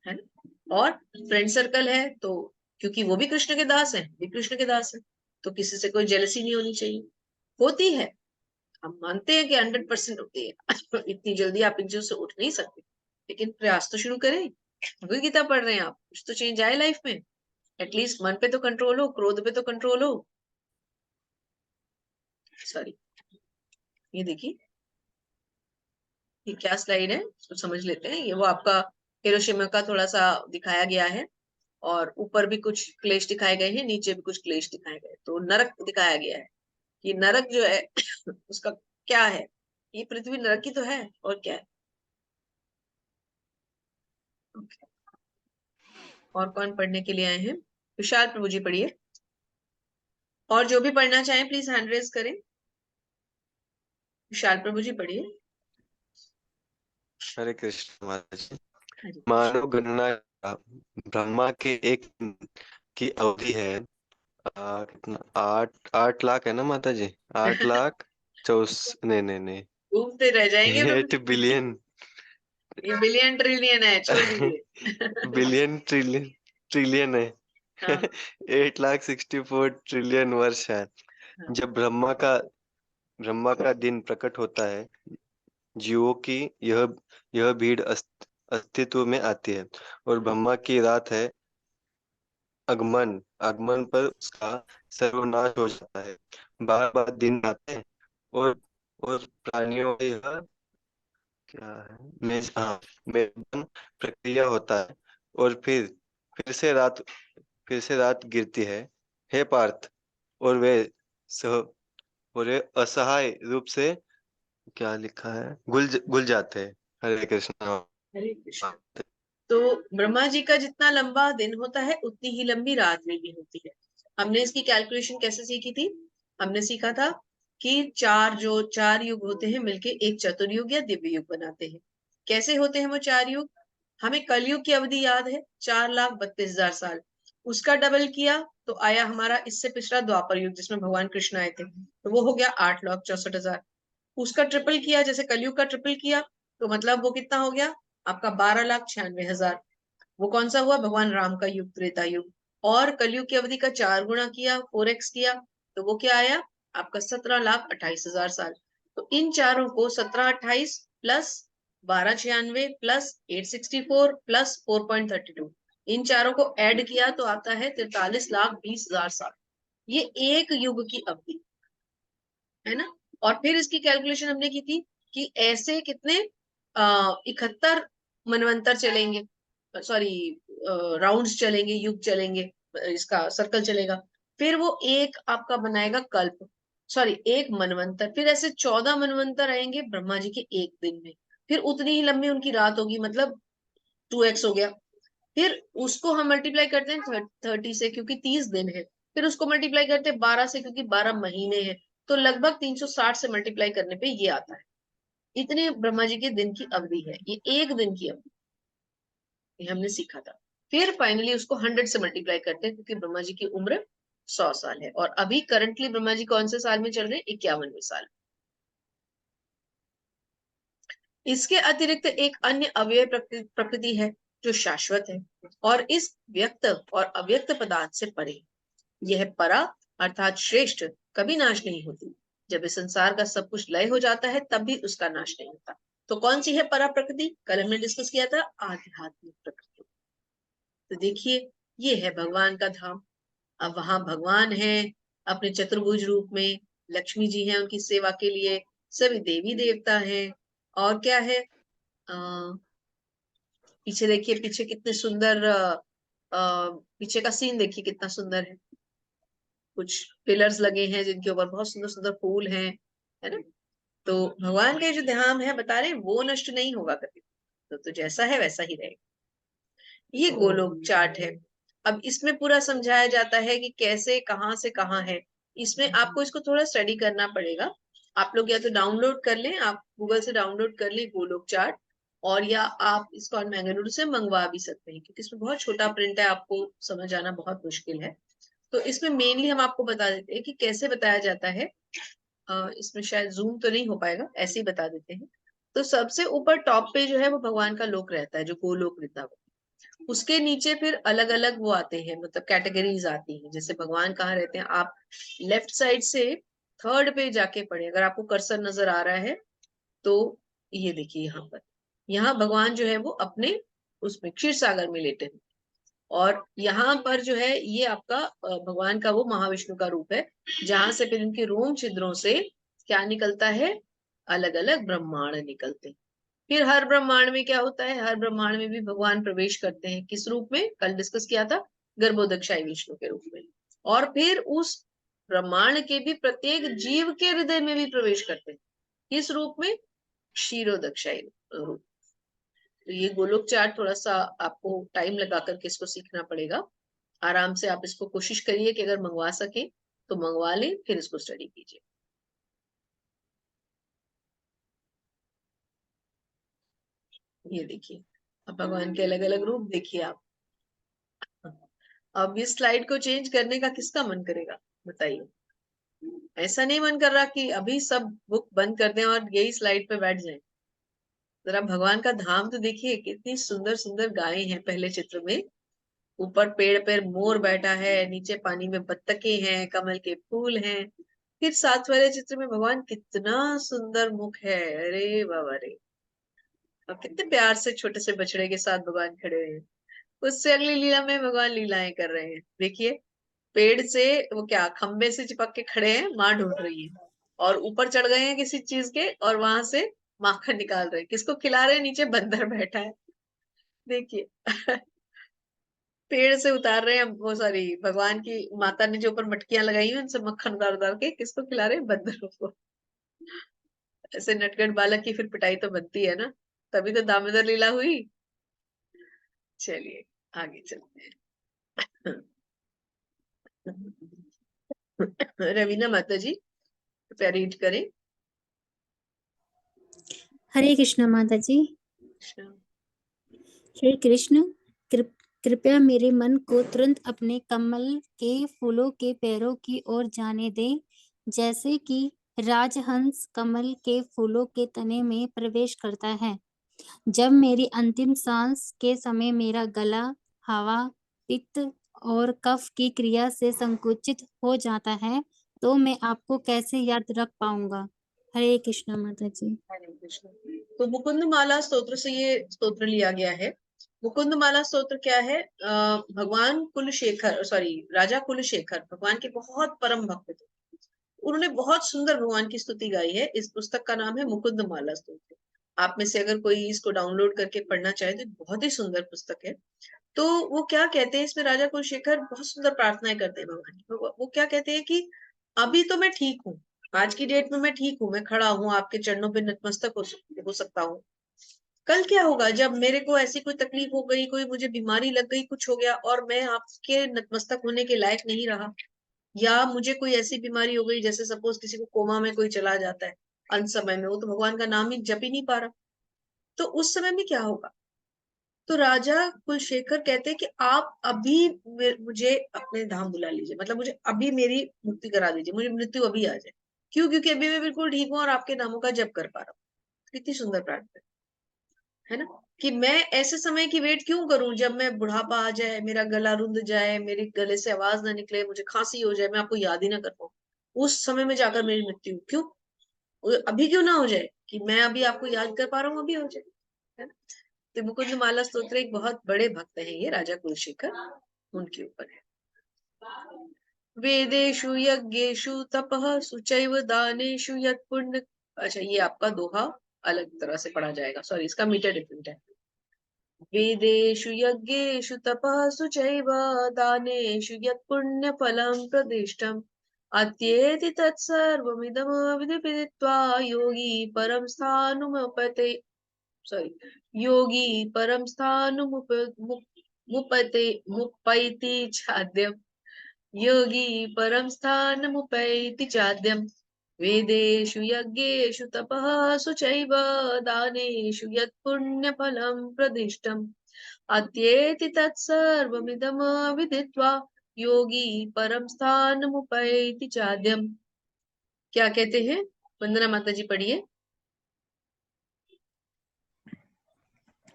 है ना। और फ्रेंड सर्कल है तो क्योंकि वो भी कृष्ण के दास हैं, भी कृष्ण के दास है, तो किसी से कोई जेलसी नहीं होनी चाहिए। होती है, हम मानते हैं कि 100% होती है इतनी जल्दी आप इन चीजों से उठ नहीं सकते, लेकिन प्रयास तो शुरू करें। भगवद गीता पढ़ रहे हैं आप, कुछ तो चेंज आए लाइफ में, एटलीस्ट मन पे तो कंट्रोल हो, क्रोध पे तो कंट्रोल हो। सॉरी, ये देखिए, ये क्या स्लाइड है इसको समझ लेते हैं। ये वो आपका हिरोशिमा का थोड़ा सा दिखाया गया है, और ऊपर भी कुछ क्लेश दिखाए गए हैं, नीचे भी कुछ क्लेश दिखाए गए, तो नरक दिखाया गया है। ये नरक जो है उसका क्या है? ये पृथ्वी नरक ही तो है, और क्या है। और कौन पढ़ने के लिए आए हैं? विशाल प्रभु जी पढ़िए। और जो भी पढ़ना चाहें प्लीज हैंड रेज करें। विशाल प्रभु जी पढ़िए। हरे कृष्ण माता जी। हरे कृष्ण। मानव गणना ब्रह्मा के एक दिन की अवधि है कितना 8 लाख है ना माता जी? 8 लाख नहीं घूमते रह जाएंगे प्रभु 8 जी। बिलियन ये बिलियन ट्रिलियन है, छोड़ दीजिए। बिलियन ट्रिलियन है। हाँ 8,64 ट्रिलियन वर्ष है हाँ जब ब्रह्मा का दिन प्रकट होता है। जीवों की यह भीड़ अस्तित्व में आती है और ब्रह्मा की रात है आगमन आगमन पर उसका सर्वनाश हो जाता है। बार बार दिन आते हैं और प्राणियों का यह क्या है मेजबान प्रक्रिया होता है और फिर से रात गिरती है। हे पार्थ, और वे सह और वे असहाय रूप से क्या लिखा है गुल जाते हैं। हरे कृष्णा। हरे कृष्ण। तो ब्रह्मा जी का जितना लंबा दिन होता है उतनी ही लंबी रात में भी होती है। हमने इसकी कैलकुलेशन कैसे सीखी थी? हमने सीखा था कि चार युग होते हैं मिलके एक चतुर्युग या दिव्य युग बनाते हैं। कैसे होते हैं वो 4 युग? हमें कलयुग की अवधि याद है, 4,32,000 साल। उसका डबल किया तो आया हमारा इससे पिछला द्वापर युग जिसमें भगवान कृष्ण आए थे, तो वो हो गया 8,64,000। उसका ट्रिपल किया, जैसे कलयुग का ट्रिपल किया, तो मतलब वो कितना हो गया आपका 12,96,000। वो कौन सा हुआ? भगवान राम का युग, त्रेता युग। और कलयुग की अवधि का 4 गुना किया, 4x किया, तो वो क्या आया आपका 17,28,000 साल। तो इन चारों को 1728 प्लस 1296 प्लस 864 प्लस 4.32, इन चारों को ऐड किया तो आता है 43,20,000 साल। ये एक युग की अवधि है ना। और फिर इसकी कैलकुलेशन हमने की थी कि ऐसे कितने 71 मनवंतर चलेंगे, सॉरी राउंड्स चलेंगे, युग चलेंगे, इसका सर्कल चलेगा। फिर वो एक आपका बनाएगा कल्प, सॉरी एक मनवंतर। फिर ऐसे 14 मनवंतर आएंगे ब्रह्मा जी के एक दिन में। फिर उतनी ही लंबी उनकी रात होगी, मतलब 2x हो गया। फिर उसको हम मल्टीप्लाई करते हैं 30 से, क्योंकि 30 दिन है। फिर उसको मल्टीप्लाई करते हैं 12 से, क्योंकि 12 महीने हैं। तो लगभग 360 से मल्टीप्लाई करने पे ये आता है। इतने ब्रह्मा जी के दिन की अवधि है, ये एक दिन की अवधि, ये हमने सीखा था। फिर फाइनली उसको 100 से मल्टीप्लाई करते हैं, क्योंकि ब्रह्मा जी की उम्र 100 साल है। और अभी करंटली ब्रह्मा जी कौन से साल में चल रहे हैं? 51वें साल। इसके अतिरिक्त एक अन्य अव्यय प्रकृति है जो शाश्वत है और इस व्यक्त और अव्यक्त पदार्थ से परे। यह परा अर्थात श्रेष्ठ कभी नाश नहीं होती। जब इस संसार का सब कुछ लय हो जाता है तब भी उसका नाश नहीं होता। तो कौन सी है परा प्रकृति? कल हमने डिस्कस किया था आध्यात्मिक प्रकृति। तो देखिए ये है भगवान का धाम। अब वहां भगवान है अपने चतुर्भुज रूप में, लक्ष्मी जी हैं उनकी सेवा के लिए, सभी देवी देवता हैं। और क्या है पीछे देखिए, पीछे कितने सुंदर पीछे का सीन देखिए कितना सुंदर है। कुछ पिलर्स लगे हैं जिनके ऊपर बहुत सुंदर सुंदर फूल हैं, है ना। तो भगवान का जो धाम है बता रहे हैं वो नष्ट नहीं होगा कभी। तो जैसा है वैसा ही रहेगा। ये गोलोक चार्ट है। अब इसमें पूरा समझाया जाता है कि कैसे कहाँ से कहाँ है। इसमें आपको इसको थोड़ा स्टडी करना पड़ेगा। आप लोग या तो डाउनलोड कर लें, आप गूगल से डाउनलोड कर लें गोलोक चार्ट, और या आप इसको मैंगलुरु से मंगवा भी सकते हैं, क्योंकि इसमें बहुत छोटा प्रिंट है, आपको समझ आना बहुत मुश्किल है। तो इसमें मेनली हम आपको बता देते हैं कि कैसे बताया जाता है। इसमें शायद जूम तो नहीं हो पाएगा, ऐसे ही बता देते हैं। तो सबसे ऊपर टॉप पे जो है वो भगवान का लोक रहता है, जो गोलोक वृंदावन। उसके नीचे फिर अलग अलग वो आते हैं, मतलब कैटेगरीज आती हैं। जैसे भगवान कहाँ रहते हैं, आप लेफ्ट साइड से 3rd पे जाके पढ़े, अगर आपको कर्सर नजर आ रहा है तो ये देखिए यहाँ पर, यहाँ भगवान जो है वो अपने उसमें क्षीर सागर में लेटे हैं। और यहाँ पर जो है ये आपका भगवान का वो महाविष्णु का रूप है, जहां से फिर इनके रोम छिद्रों से क्या निकलता है? अलग अलग ब्रह्मांड निकलते हैं। फिर हर ब्रह्मांड में क्या होता है? हर ब्रह्मांड में भी भगवान प्रवेश करते हैं। किस रूप में? कल डिस्कस किया था, गर्भोदकशाही विष्णु के रूप में। और फिर उस ब्रह्मांड के भी प्रत्येक जीव के हृदय में भी प्रवेश करते हैं। किस रूप में? क्षीरोदकशाही रूप। तो ये गोलोक चार्ट थोड़ा सा आपको टाइम लगा करके इसको सीखना पड़ेगा। आराम से आप इसको कोशिश करिए कि अगर मंगवा सके तो मंगवा लें, फिर इसको स्टडी कीजिए। ये देखिए, अब भगवान के अलग अलग रूप देखिए आप। अब इस स्लाइड को चेंज करने का किसका मन करेगा, बताइए। ऐसा नहीं मन कर रहा कि अभी सब बुक बंद कर दें और यही स्लाइड पे बैठ जाएं। जरा भगवान का धाम तो देखिए, कितनी सुंदर सुंदर गायें हैं पहले चित्र में, ऊपर पेड़ पे मोर बैठा है, नीचे पानी में बत्तखें हैं, कमल के फूल हैं। फिर साथ वाले चित्र में भगवान कितना सुंदर मुख है, अरे बाबा रे। और कितने प्यार से छोटे से बछड़े के साथ भगवान खड़े हुए हैं। उससे अगली लीला में भगवान लीलाएं कर रहे हैं। देखिए, पेड़ से वो क्या खंबे से चिपक के खड़े हैं, माँ ढूंढ रही है, और ऊपर चढ़ गए हैं किसी चीज के और वहां से माखन निकाल रहे हैं। किसको खिला रहे हैं, नीचे बंदर बैठा है, देखिए। पेड़ से उतार रहे हैं वो, सॉरी, भगवान की माता ने जो ऊपर मटकियां लगाई हैं उनसे मक्खन उतार उतार के किसको खिला रहे हैं, बंदरों को। ऐसे नटखट बालक की फिर पिटाई तो बनती है ना, तभी तो दामोदर लीला हुई। चलिए आगे चलते हैं। रवीना माता जी कृपया रीड करें। हरे कृष्ण माता जी। कृष्ण। हे कृष्ण, कृपया मेरे मन को तुरंत अपने कमल के फूलों के पैरों की ओर जाने दें, जैसे कि राजहंस कमल के फूलों के तने में प्रवेश करता है। जब मेरी अंतिम सांस के समय मेरा गला हवा, पित्त और कफ की क्रिया से संकुचित हो जाता है, तो मैं आपको कैसे याद रख पाऊंगा। हरे कृष्ण माता जी। हरे कृष्ण। तो मुकुंद माला स्तोत्र से ये स्तोत्र लिया गया है। मुकुंद माला स्तोत्र क्या है, भगवान कुलशेखर, सॉरी, राजा कुलशेखर भगवान के बहुत परम भक्त थे। उन्होंने बहुत सुंदर भगवान की स्तुति गाई है। इस पुस्तक का नाम है मुकुंद माला स्तोत्र। आप में से अगर कोई इसको डाउनलोड करके पढ़ना चाहे तो बहुत ही सुंदर पुस्तक है। तो वो क्या कहते हैं इसमें, राजा कुलशेखर बहुत सुंदर प्रार्थनाएं करते हैं भगवान की। वो क्या कहते हैं कि अभी तो मैं ठीक हूँ, आज की डेट में मैं ठीक हूँ, मैं खड़ा हूँ आपके चरणों पे नतमस्तक हो सकता हूँ। कल क्या होगा जब मेरे को ऐसी कोई तकलीफ हो गई, कोई मुझे बीमारी लग गई, कुछ हो गया और मैं आपके नतमस्तक होने के लायक नहीं रहा, या मुझे कोई ऐसी बीमारी हो गई, जैसे सपोज किसी को कोमा में कोई चला जाता है अंत समय में, वो तो भगवान का नाम ही जप ही नहीं पा रहा, तो उस समय में क्या होगा। तो राजा कुलशेखर कहते हैं कि आप अभी मुझे अपने धाम बुला लीजिए, मतलब मुझे अभी मेरी मुक्ति करा दीजिए, मुझे मृत्यु अभी आ जाए। क्यों, क्योंकि अभी मैं बिल्कुल ठीक हूँ और आपके नामों का जप कर पा रहा हूँ। कितनी सुंदर प्रार्थना है ना, कि मैं ऐसे समय की वेट क्यों करूं जब मैं बुढ़ापा आ जाए, मेरा गला रुंध जाए, मेरे गले से आवाज ना निकले, मुझे खांसी हो जाए, मैं आपको याद ही ना कर पाऊं, उस समय में जाकर मेरी मृत्यु क्यों, अभी क्यों ना हो जाए, कि मैं अभी आपको याद कर पा रहा हूँ, अभी हो जाए, है ना। तो मुकुंद माला स्तोत्र एक बहुत बड़े भक्त हैं ये राजा कुलशेखर, उनके ऊपर है। वेदेषु यज्ञेषु तपः शुचैव दानेषु यत् पुण्य। अच्छा, ये आपका दोहा अलग तरह से पढ़ा जाएगा, सॉरी, इसका मीटर डिफरेंट है। वेदेषु यज्ञेषु तपः शुचैव दानेषु यत् पुण्यफलं प्रदिष्टम् अत्येति तत्सर्वमिदमविदित्वा योगी परं स्थानुमुपते, सॉरी, योगी परं स्थानुमुपते मुपैति चाद्यम्, योगी परं स्थानमुपैति चाद्यम्। वेदेषु यज्ञेषु तपः शुचैव दानेषु यत् पुण्यफलं प्रदिष्टम् अत्येति तत्सर्वमिदमविदित्वा योगी परं स्थानमुपैति चाद्यम्। क्या कहते हैं, वंदना माता जी पढ़िए।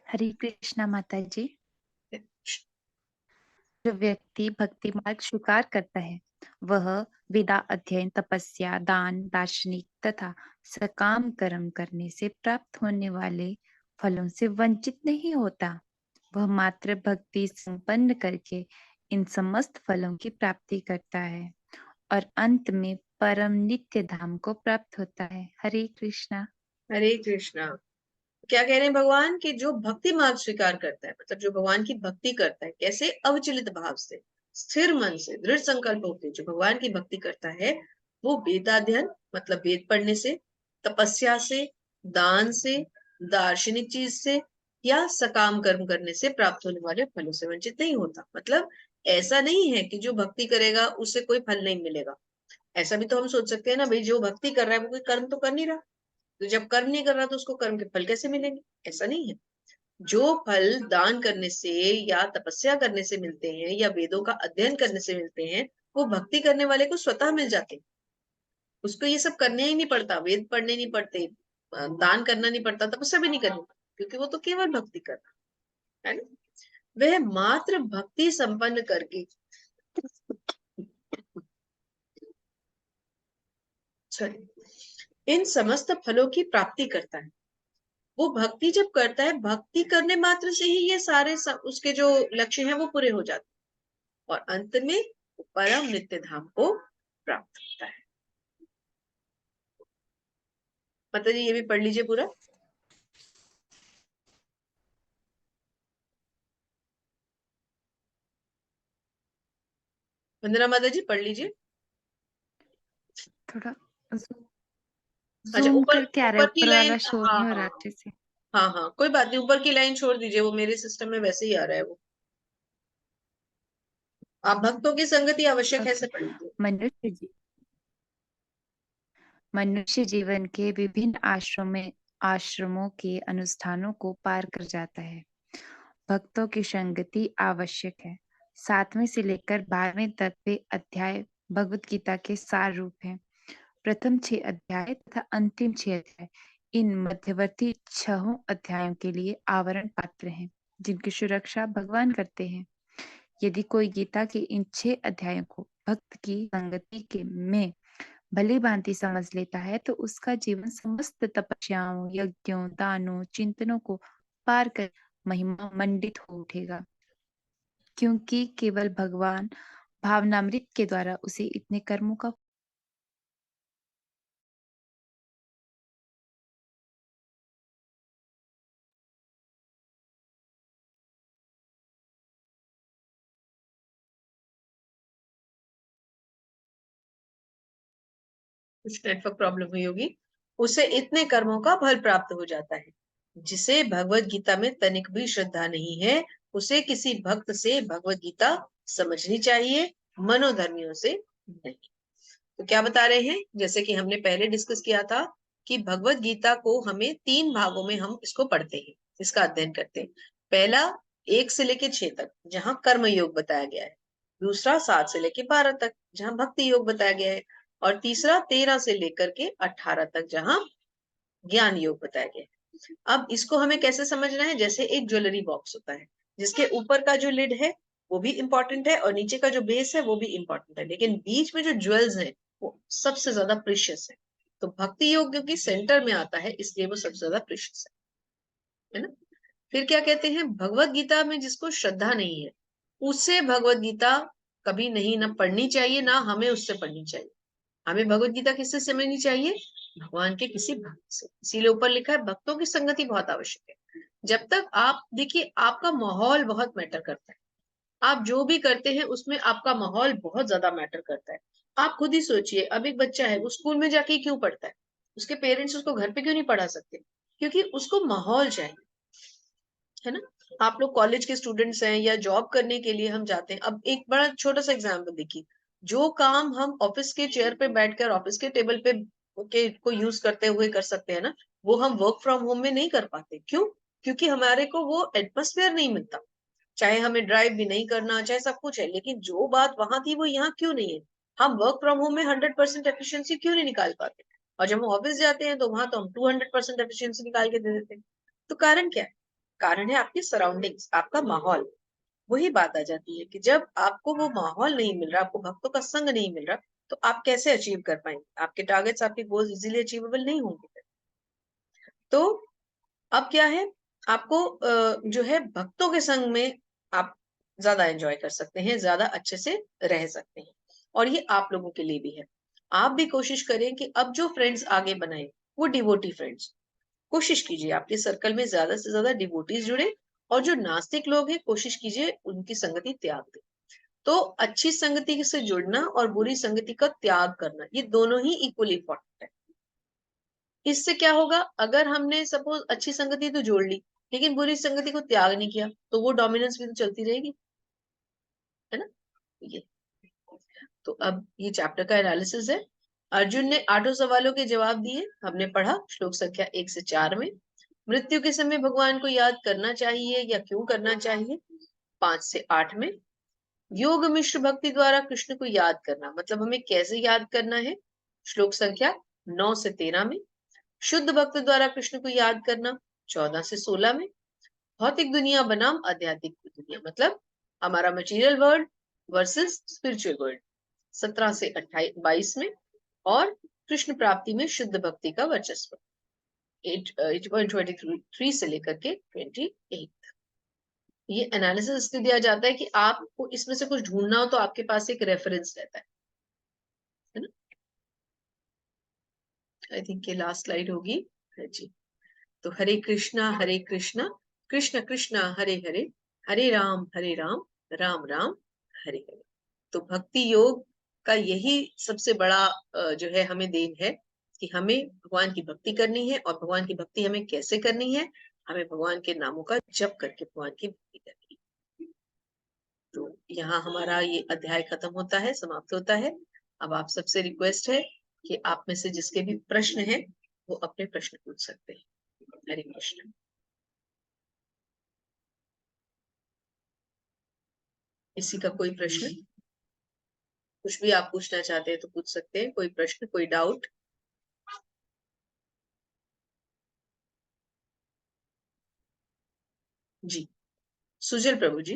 हरे कृष्णा माता जी। जो व्यक्ति भक्ति मार्ग स्वीकार करता है वह वेदा अध्ययन, तपस्या, दान, दार्शनिक तथा सकाम कर्म करने से प्राप्त होने वाले फलों से वंचित नहीं होता। वह मात्र भक्ति संपन्न करके इन समस्त फलों की प्राप्ति करता है और अंत में परम नित्य धाम को प्राप्त होता है। हरे कृष्णा। हरे कृष्णा। क्या कह रहे हैं भगवान, कि जो भक्ति मार्ग स्वीकार करता है, मतलब जो भगवान की भक्ति करता है, कैसे, अविचलित भाव से, स्थिर मन से, दृढ़ संकल्प होकर जो भगवान की भक्ति करता है, वो वेदाध्ययन मतलब वेद पढ़ने से, तपस्या से, दान से, दार्शनिक चीज से या सकाम कर्म करने से प्राप्त होने वाले फलों से वंचित नहीं होता। मतलब ऐसा नहीं है कि जो भक्ति करेगा उससे कोई फल नहीं मिलेगा। ऐसा भी तो हम सोच सकते हैं ना भाई, जो भक्ति कर रहा है वो कोई कर्म तो कर नहीं रहा, तो जब कर्म नहीं कर रहा तो उसको कर्म के फल कैसे मिलेंगे? ऐसा नहीं है। जो फल दान करने से या तपस्या करने से मिलते हैं या वेदों का अध्ययन करने से मिलते हैं, वो भक्ति करने वाले को स्वतः मिल जाते हैं। उसको ये सब करने ही नहीं पड़ता, वेद पढ़ने नहीं पड़ते, दान करना नहीं पड़ता, तपस्या भी नहीं करनी पड़ती, क्योंकि वो तो केवल भक्ति कर रहा है ना। वह मात्र भक्ति संपन्न करके इन समस्त फलों की प्राप्ति करता है। वो भक्ति जब करता है, भक्ति करने मात्र से ही ये सारे उसके जो लक्ष्य हैं वो पूरे हो जाते हैं और अंत में परम नित्य धाम को प्राप्त होता है। माता जी ये भी पढ़ लीजिए पूरा। वंदना माता जी पढ़ लीजिए। थोड़ा अच्छा, जूम ऊपर करके आ रहा है, ऊपर की ऊपर लाइन, वाला शो हाँ नहीं हो रहा हाँ अच्छे से। हाँ हाँ, कोई बात नहीं, ऊपर की लाइन छोड़ दीजिए, वो मेरे सिस्टम में वैसे ही आ रहा है वो। आप भक्तों की संगति आवश्यक है से पढ़ लीजिए। मनुष्य जीवन के विभिन्न आश्रमों के अनुष्ठानों को पार कर जाता है। भक्तों की संगति आवश्यक है। 7वें से लेकर 12वें तक वे अध्याय भगवत गीता के सार रूप हैं। प्रथम 6 अध्याय तथा अंतिम 6 अध्याय इन मध्यवर्ती 6 अध्यायों के लिए आवरण पात्र हैं, जिनकी सुरक्षा भगवान करते हैं। यदि कोई गीता के इन 6 अध्यायों को भक्त की संगति के में भली भांति समझ लेता है तो उसका जीवन समस्त तपस्याओं, यज्ञों, दानों, चिंतनों को पार कर महिमा मंडित हो उठेगा, क्योंकि केवल भगवान भावनामृत के द्वारा उसे इतने कर्मों का कुछ नेटवर्क प्रॉब्लम हुई होगी, उसे इतने कर्मों का फल प्राप्त हो जाता है। जिसे भगवत गीता में तनिक भी श्रद्धा नहीं है, उसे किसी भक्त से भगवत गीता समझनी चाहिए, मनोधर्मियों से नहीं। तो क्या बता रहे हैं, जैसे कि हमने पहले डिस्कस किया था कि भगवत गीता को हमें 3 भागों में हम इसको पढ़ते हैं, इसका अध्ययन करते हैं। पहला 1 से लेके 6 तक, जहां कर्म योग बताया गया है। दूसरा 7 से लेके 12 तक, जहां भक्ति योग बताया गया है। और तीसरा 13 से लेकर के 18 तक, जहां ज्ञान योग बताया गया है। अब इसको हमें कैसे समझना है, जैसे एक ज्वेलरी बॉक्स होता है, जिसके ऊपर का जो लिड है वो भी इंपॉर्टेंट है और नीचे का जो बेस है वो भी इंपॉर्टेंट है, लेकिन बीच में जो ज्वेल्स है वो सबसे ज्यादा प्रीशियस है। तो भक्ति योग क्योंकि सेंटर में आता है, इसलिए वो सबसे ज्यादा प्रीशियस है ना। फिर क्या कहते हैं, भगवत गीता में जिसको श्रद्धा नहीं है, उससे भगवत गीता कभी नहीं ना पढ़नी चाहिए, ना हमें उससे पढ़नी चाहिए। हमें भगवत गीता किससे समझनी चाहिए, भगवान के किसी भक्त से। इसीलिए ऊपर लिखा है भक्तों की संगति बहुत आवश्यक है। जब तक आप देखिए, आपका माहौल बहुत मैटर करता है। आप जो भी करते हैं उसमें आपका माहौल बहुत ज्यादा मैटर करता है। आप खुद ही सोचिए, अब एक बच्चा है, वो स्कूल में जाके क्यों पढ़ता है? उसके पेरेंट्स उसको घर पे क्यों नहीं पढ़ा सकते? क्योंकि उसको माहौल चाहिए, है ना। आप लोग कॉलेज के स्टूडेंट्स हैं या जॉब करने के लिए हम जाते हैं। अब एक बड़ा छोटा सा एग्जाम्पल देखिए, जो काम हम ऑफिस के चेयर पे बैठकर ऑफिस के टेबल पे को यूज करते हुए कर सकते हैं ना, वो हम वर्क फ्रॉम होम में नहीं कर पाते। क्यों? क्योंकि हमारे को वो एटमोस्फेयर नहीं मिलता। चाहे हमें ड्राइव भी नहीं करना, चाहे सब कुछ है, लेकिन जो बात वहां थी वो यहाँ क्यों नहीं है? हम वर्क फ्रॉम होम में 100% एफिशिएंसी क्यों नहीं निकाल पाते? और जब हम ऑफिस जाते हैं तो वहां तो हम 200% एफिशिएंसी निकाल के दे देते हैं। तो कारण क्या है? कारण है आपकी सराउंडिंग्स, आपका माहौल। वही बात आ जाती है कि जब आपको वो माहौल नहीं मिल रहा, आपको भक्तों का संग नहीं मिल रहा, तो आप कैसे अचीव कर पाएंगे? आपके टारगेट्स, आपके गोल्स इजीली अचीवेबल नहीं होंगे। तो अब क्या है, आपको जो है भक्तों के संग में आप ज्यादा एंजॉय कर सकते हैं, ज्यादा अच्छे से रह सकते हैं। और ये आप लोगों के लिए भी है। आप भी कोशिश करें कि अब जो फ्रेंड्स आगे बनाए वो डिवोटी फ्रेंड्स। कोशिश कीजिए आपके सर्कल में ज्यादा से ज्यादा डिवोटीज जुड़े, और जो नास्तिक लोग हैं कोशिश कीजिए उनकी संगति त्याग दें। तो अच्छी संगति से जुड़ना और बुरी संगति का त्याग करना, ये दोनों ही इक्वली इंपॉर्टेंट है। इससे क्या होगा, अगर हमने सपोज अच्छी संगति तो जोड़ ली लेकिन बुरी संगति को त्याग नहीं किया, तो वो डोमिनेंस भी तो चलती रहेगी, है ना। ये तो अब ये चैप्टर का एनालिसिस है। अर्जुन ने 8 सवालों के जवाब दिए, हमने पढ़ा श्लोक संख्या 1 से 4 में। मृत्यु के समय भगवान को याद करना चाहिए या क्यों करना चाहिए, 5 से 8 में। योग मिश्र भक्ति द्वारा कृष्ण को याद करना, मतलब हमें कैसे याद करना है, श्लोक संख्या 9 से 13 में। शुद्ध भक्त द्वारा कृष्ण को याद करना, 14 से 16 में। भौतिक दुनिया बनाम आध्यात्मिक दुनिया, मतलब हमारा material world versus spiritual world, 17 से 22 में। और कृष्ण प्राप्ति में शुद्ध भक्ति का वर्चस्व, 8.23 से लेकर के 28। ये एनालिसिस इसलिए दिया जाता है कि आपको इसमें से कुछ ढूंढना हो तो आपके पास एक रेफरेंस रहता है ना। आई थिंक ये लास्ट स्लाइड होगी। हाँ जी। तो हरे कृष्णा कृष्ण कृष्णा हरे हरे, हरे राम राम राम हरे हरे। तो भक्ति योग का यही सबसे बड़ा जो है हमें देन है कि हमें भगवान की भक्ति करनी है। और भगवान की भक्ति हमें कैसे करनी है, हमें भगवान के नामों का जप करके भगवान की भक्ति करनी है। तो यहाँ हमारा ये अध्याय खत्म होता है, समाप्त होता है। अब आप सबसे रिक्वेस्ट है कि आप में से जिसके भी प्रश्न हैं वो अपने प्रश्न पूछ सकते हैं। हरे कृष्ण। किसी का कोई प्रश्न, कुछ भी आप पूछना चाहते हैं तो पूछ सकते हैं, कोई प्रश्न, कोई डाउट। जी सुजल प्रभु जी।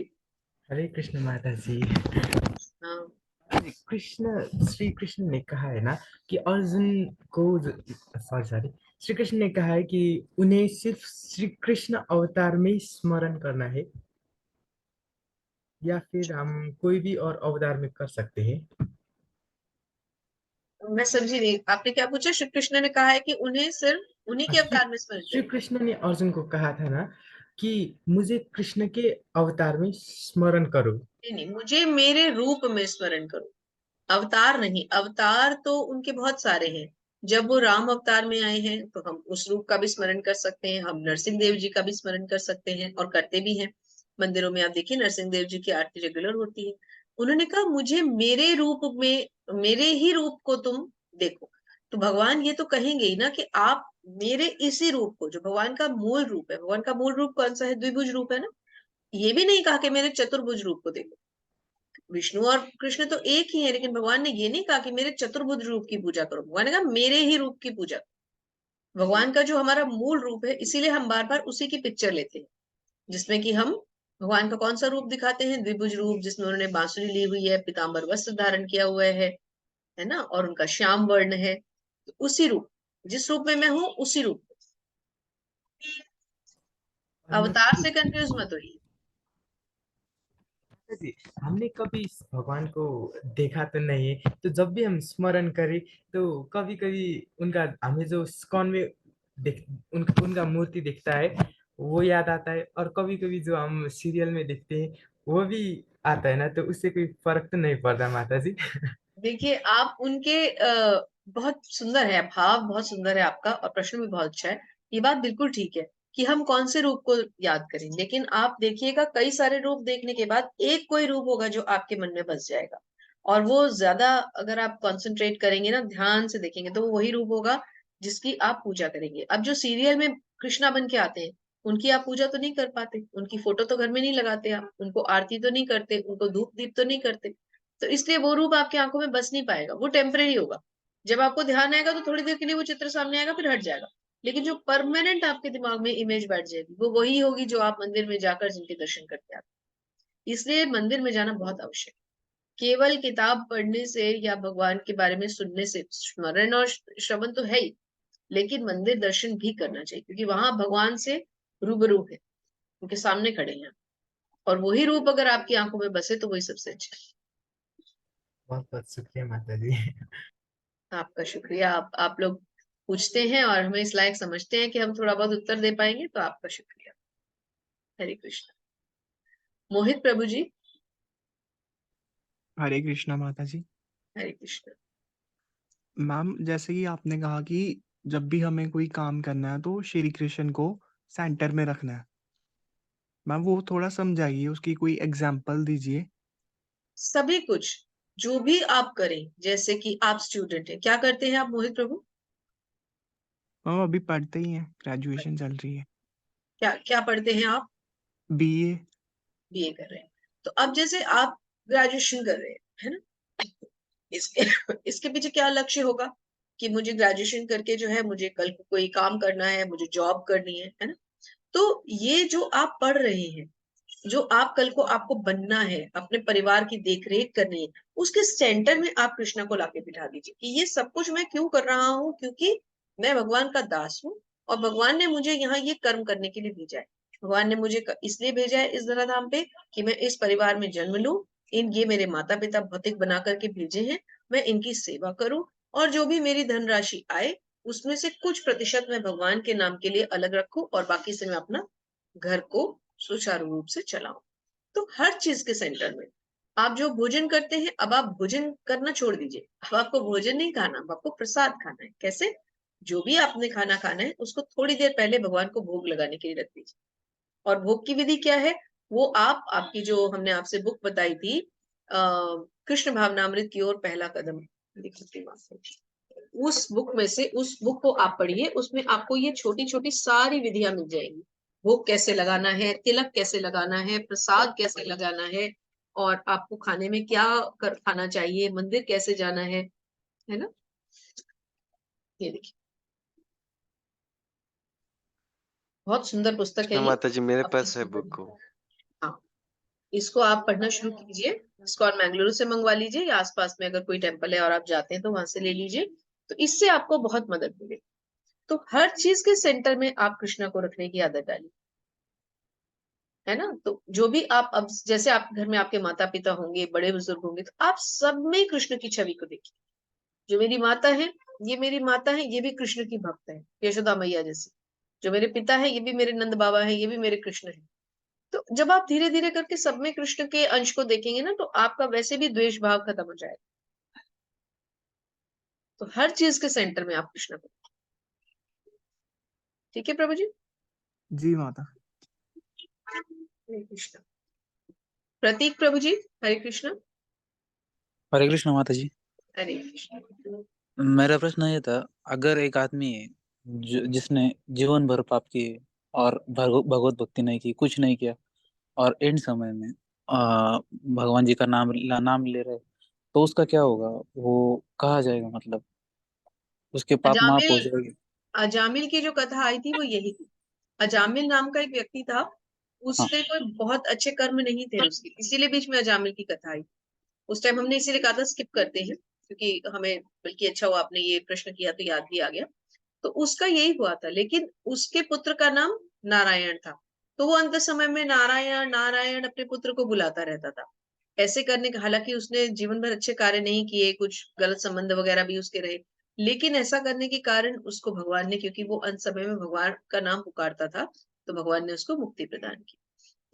हरे कृष्ण माता जी। हाँ श्री कृष्ण ने कहा है ना कि अर्जुन को, सॉरी श्री कृष्ण ने कहा है कि उन्हें सिर्फ श्री कृष्ण अवतार में ही स्मरण करना है, या फिर हम कोई भी और अवतार में कर सकते हैं। मैं समझी नहीं, आपने क्या पूछा? श्री कृष्ण ने कहा है कि उन्हें सिर्फ उन्हीं के श्री अवतार में स्मरण श्री करें। कृष्ण ने अर्जुन को कहा था ना कि मुझे कृष्ण के अवतार में स्मरण करो। नहीं नहीं, मुझे मेरे रूप में स्मरण करो, अवतार नहीं। अवतार तो उनके बहुत सारे हैं। जब वो राम अवतार में आए हैं तो हम उस रूप का भी स्मरण कर सकते हैं, हम नरसिंह देव जी का भी स्मरण कर सकते हैं और करते भी हैं। मंदिरों में आप देखिए नरसिंह देव जी की आरती रेगुलर होती है। उन्होंने कहा मुझे मेरे रूप में, मेरे ही रूप को तुम देखो। तो भगवान ये तो कहेंगे ही ना कि आप मेरे इसी रूप को, जो भगवान का मूल रूप है। भगवान का मूल रूप कौन सा है? द्विभुज रूप है ना। ये भी नहीं कहा कि मेरे चतुर्भुज रूप को देखो। विष्णु और कृष्ण तो एक ही है, लेकिन भगवान ने ये नहीं कहा कि मेरे चतुर्भुज रूप की पूजा करो। भगवान ने कहा मेरे ही रूप की पूजा। भगवान का जो हमारा मूल रूप है, इसीलिए हम बार बार उसी की पिक्चर लेते हैं, जिसमें कि हम भगवान का कौन सा रूप दिखाते हैं? द्विभुज रूप, जिसमें उन्होंने बांसुरी ली हुई है, पीताम्बर वस्त्र धारण किया हुआ है ना, और उनका श्याम वर्ण है। तो उसी रूप, जिस रूप में मैं हूं उसी रूप। अवतार से कंफ्यूज मत होइए। जी, हमने कभी इस भगवान को देखा तो नहीं है, तो जब भी हम स्मरण करें तो कभी कभी उनका, हमें जो स्कॉन में देख उनका मूर्ति दिखता है वो याद आता है, और कभी कभी जो हम सीरियल में देखते हैं वो भी आता है ना, तो उससे कोई फर्क तो नहीं पड़ता माता जी। देखिए आप उनके बहुत सुंदर है, भाव बहुत सुंदर है आपका, और प्रश्न भी बहुत अच्छा है। ये बात बिल्कुल ठीक है कि हम कौन से रूप को याद करें, लेकिन आप देखिएगा कई सारे रूप देखने के बाद एक कोई रूप होगा जो आपके मन में बस जाएगा। और वो ज्यादा अगर आप कंसंट्रेट करेंगे ना, ध्यान से देखेंगे, तो वो वही रूप होगा जिसकी आप पूजा करेंगे। अब जो सीरियल में कृष्णा बन के आते हैं, उनकी आप पूजा तो नहीं कर पाते, उनकी फोटो तो घर में नहीं लगाते, आप उनको आरती तो नहीं करते, उनको धूप दीप तो नहीं करते। तो इसलिए वो रूप आपकी आंखों में बस नहीं पाएगा, वो टेम्परेरी होगा। जब आपको ध्यान आएगा तो थोड़ी देर के लिए वो चित्र सामने आएगा, फिर हट जाएगा। लेकिन जो परमानेंट आपके दिमाग में इमेज बैठ जाएगी, वो वही होगी जो आप मंदिर में जाकर जिनके दर्शन करके आते हैं। इसलिए मंदिर में जाना बहुत आवश्यक है। केवल किताब पढ़ने से या भगवान के बारे में सुनने से स्मरण और श्रवण तो है ही, लेकिन मंदिर दर्शन भी करना चाहिए, क्योंकि वहां भगवान से रूबरू है, उनके सामने खड़े हैं। और वही रूप अगर आपकी आंखों में बसे तो वही सबसे अच्छा है। बहुत बहुत शुक्रिया माता जी। आपका शुक्रिया। आप लोग पूछते हैं और हमें इस लायक समझते हैं कि हम थोड़ा बहुत उत्तर दे पाएंगे, तो आपका शुक्रिया। हरे कृष्ण। मोहित प्रभु जी। हरे कृष्णा माता जी। हरे कृष्ण। मैम, जैसे कि आपने कहा कि जब भी हमें कोई काम करना है तो श्री कृष्ण को सेंटर में रखना है। मैम वो थोड़ा समझाइए, उसकी कोई एग्जांपल दीजिए। सभी कुछ जो भी आप करें, जैसे कि आप स्टूडेंट हैं, क्या करते हैं आप मोहित प्रभु? मैम अभी पढ़ते ही हैं, ग्रेजुएशन चल रही है। क्या क्या पढ़ते हैं आप? बीए। बीए कर रहे हैं। तो अब जैसे आप ग्रेजुएशन कर रहे हैं, है ना, इसके इसके पीछे क्या लक्ष्य होगा कि मुझे ग्रेजुएशन करके जो है मुझे कल को कोई काम करना है, मुझे जॉब करनी है ना। तो ये जो आप पढ़ रहे हैं, जो आप कल को आपको बनना है, अपने परिवार की देखरेख करनी है, उसके सेंटर में आप कृष्णा को लाके बिठा दीजिए कि ये सब कुछ मैं क्यों कर रहा हूँ, क्योंकि मैं भगवान का दास हूँ और भगवान ने मुझे यहाँ ये कर्म करने के लिए भेजा है। भगवान ने मुझे इसलिए भेजा है इस धराधाम पे कि मैं इस परिवार में जन्म लूं, ये मेरे माता पिता भौतिक बना करके भेजे हैं, मैं इनकी सेवा करूं और जो भी मेरी धनराशि आए उसमें से कुछ प्रतिशत मैं भगवान के नाम के लिए अलग रखूं और बाकी से मैं अपना घर को सुचारू रूप से चलाऊं। तो हर चीज के सेंटर में आप जो भोजन करते हैं, अब आप भोजन करना छोड़ दीजिए, अब आपको भोजन नहीं खाना, अब आपको प्रसाद खाना है। कैसे? जो भी आपने खाना खाना है उसको थोड़ी देर पहले भगवान को भोग लगाने के लिए रख दीजिए। और भोग की विधि क्या है? वो आपकी जो हमने आपसे बुक बताई थी, कृष्ण भावनामृत की ओर पहला कदम, उस बुक में से उस बुक को आप पढ़िए, उसमें आपको ये छोटी छोटी सारी विधियां मिल जाएंगी। भोग कैसे लगाना है, तिलक कैसे लगाना है, प्रसाद कैसे लगाना है, और आपको खाने में क्या खाना चाहिए, मंदिर कैसे जाना है ना। ये देखिए, बहुत सुंदर पुस्तक है कृष्ण ये। माता जी, मेरे अपने पास है जीवन बुक। में, हाँ, इसको आप पढ़ना शुरू कीजिए। इस्कॉन मैंगलुरु से मंगवा लीजिए या आसपास में अगर कोई टेम्पल है और आप जाते हैं तो वहां से ले लीजिए। तो इससे आपको बहुत मदद मिलेगी। तो हर चीज के सेंटर में आप कृष्णा को रखने की आदत डालिए, है ना। तो जो भी आप, अब जैसे आप घर में आपके माता पिता होंगे, बड़े बुजुर्ग होंगे, तो आप सब में कृष्ण की छवि को देखिए। जो मेरी माता है, ये मेरी माता है, ये भी कृष्ण की भक्त है, यशोदा मैया जैसी। जो मेरे पिता है, ये भी मेरे नंद बाबा है, ये भी मेरे कृष्ण है। तो जब आप धीरे धीरे करके सब में कृष्ण के अंश को देखेंगे ना, तो आपका वैसे भी द्वेष भाव खत्म हो जाएगा। तो हर चीज के सेंटर में आप कृष्ण को, ठीक है प्रभु जी। जी माता। हरे कृष्ण। प्रतीक प्रभु जी, हरे कृष्ण। हरे कृष्ण माता जी। हरे कृष्ण। मेरा प्रश्न ये था, अगर एक आदमी है जिसने जीवन भर पाप किए और भगवत भक्ति नहीं की, कुछ नहीं किया, और एंड समय में भगवान जी का नाम ले रहे, तो उसका क्या होगा? वो कहा जाएगा, मतलब उसके पाप माफ हो अजामिल, जाएंगे? अजामिल की जो कथा आई थी वो यही थी। अजामिल नाम का एक व्यक्ति था, हाँ। उसके कोई बहुत अच्छे कर्म नहीं थे उसके, इसीलिए बीच में अजामिल की कथा आई। उस टाइम हमने इसीलिए कहा था स्किप करते हैं, क्योंकि हमें, बल्कि अच्छा हुआ आपने ये प्रश्न किया तो याद भी आ गया। तो उसका यही हुआ था, लेकिन उसके पुत्र का नाम नारायण था। तो वो अंत समय में नारायण नारायण अपने पुत्र को बुलाता रहता था। ऐसे करने का, हालांकि उसने जीवन भर अच्छे कार्य नहीं किए, कुछ गलत संबंध वगैरह भी उसके रहे, लेकिन ऐसा करने के कारण उसको भगवान ने, क्योंकि वो अंत समय में भगवान का नाम पुकारता था, तो भगवान ने उसको मुक्ति प्रदान की।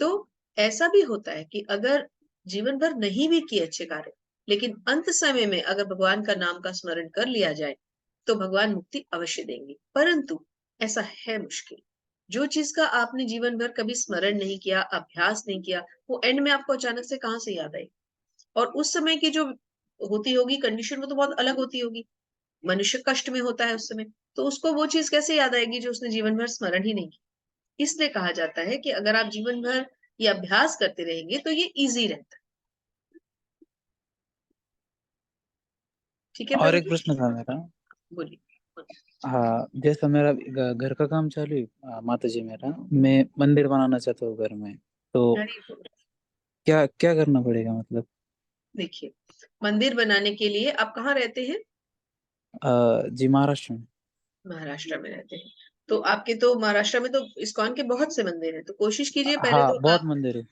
तो ऐसा भी होता है कि अगर जीवन भर नहीं भी किए अच्छे कार्य, लेकिन अंत समय में अगर भगवान का नाम का स्मरण कर लिया जाए, तो भगवान मुक्ति अवश्य देंगे। परंतु ऐसा है मुश्किल। जो चीज का आपने जीवन भर कभी स्मरण नहीं किया, अभ्यास नहीं किया, वो एंड में आपको अचानक से कहाँ से याद आई। और उस समय की जो होती होगी कंडीशन, वो तो बहुत अलग होती होगी। मनुष्य कष्ट में होता है उस समय, तो उसको वो चीज कैसे याद आएगी जो उसने जीवन भर स्मरण ही नहीं की। इसलिए कहा जाता है कि अगर आप जीवन भर ये अभ्यास करते रहेंगे तो ये इजी रहता है। ठीक है और प्रभु एक जी, प्रश्न था मेरा। बोलिए। हाँ, जैसा मेरा घर का काम चालू है, माता जी, मेरा मैं मंदिर बनाना चाहता हूँ घर में, तो हरि बोल। क्या क्या करना पड़ेगा, मतलब? देखिए, मंदिर बनाने के लिए आप कहाँ रहते हैं? जी, महाराष्ट्र में। महाराष्ट्र में रहते हैं। तो आपके तो महाराष्ट्र में तो इस्कॉन के बहुत से मंदिर हैं, तो कोशिश कीजिए पहले हाँ, तो बहुत आप, मंदिर है।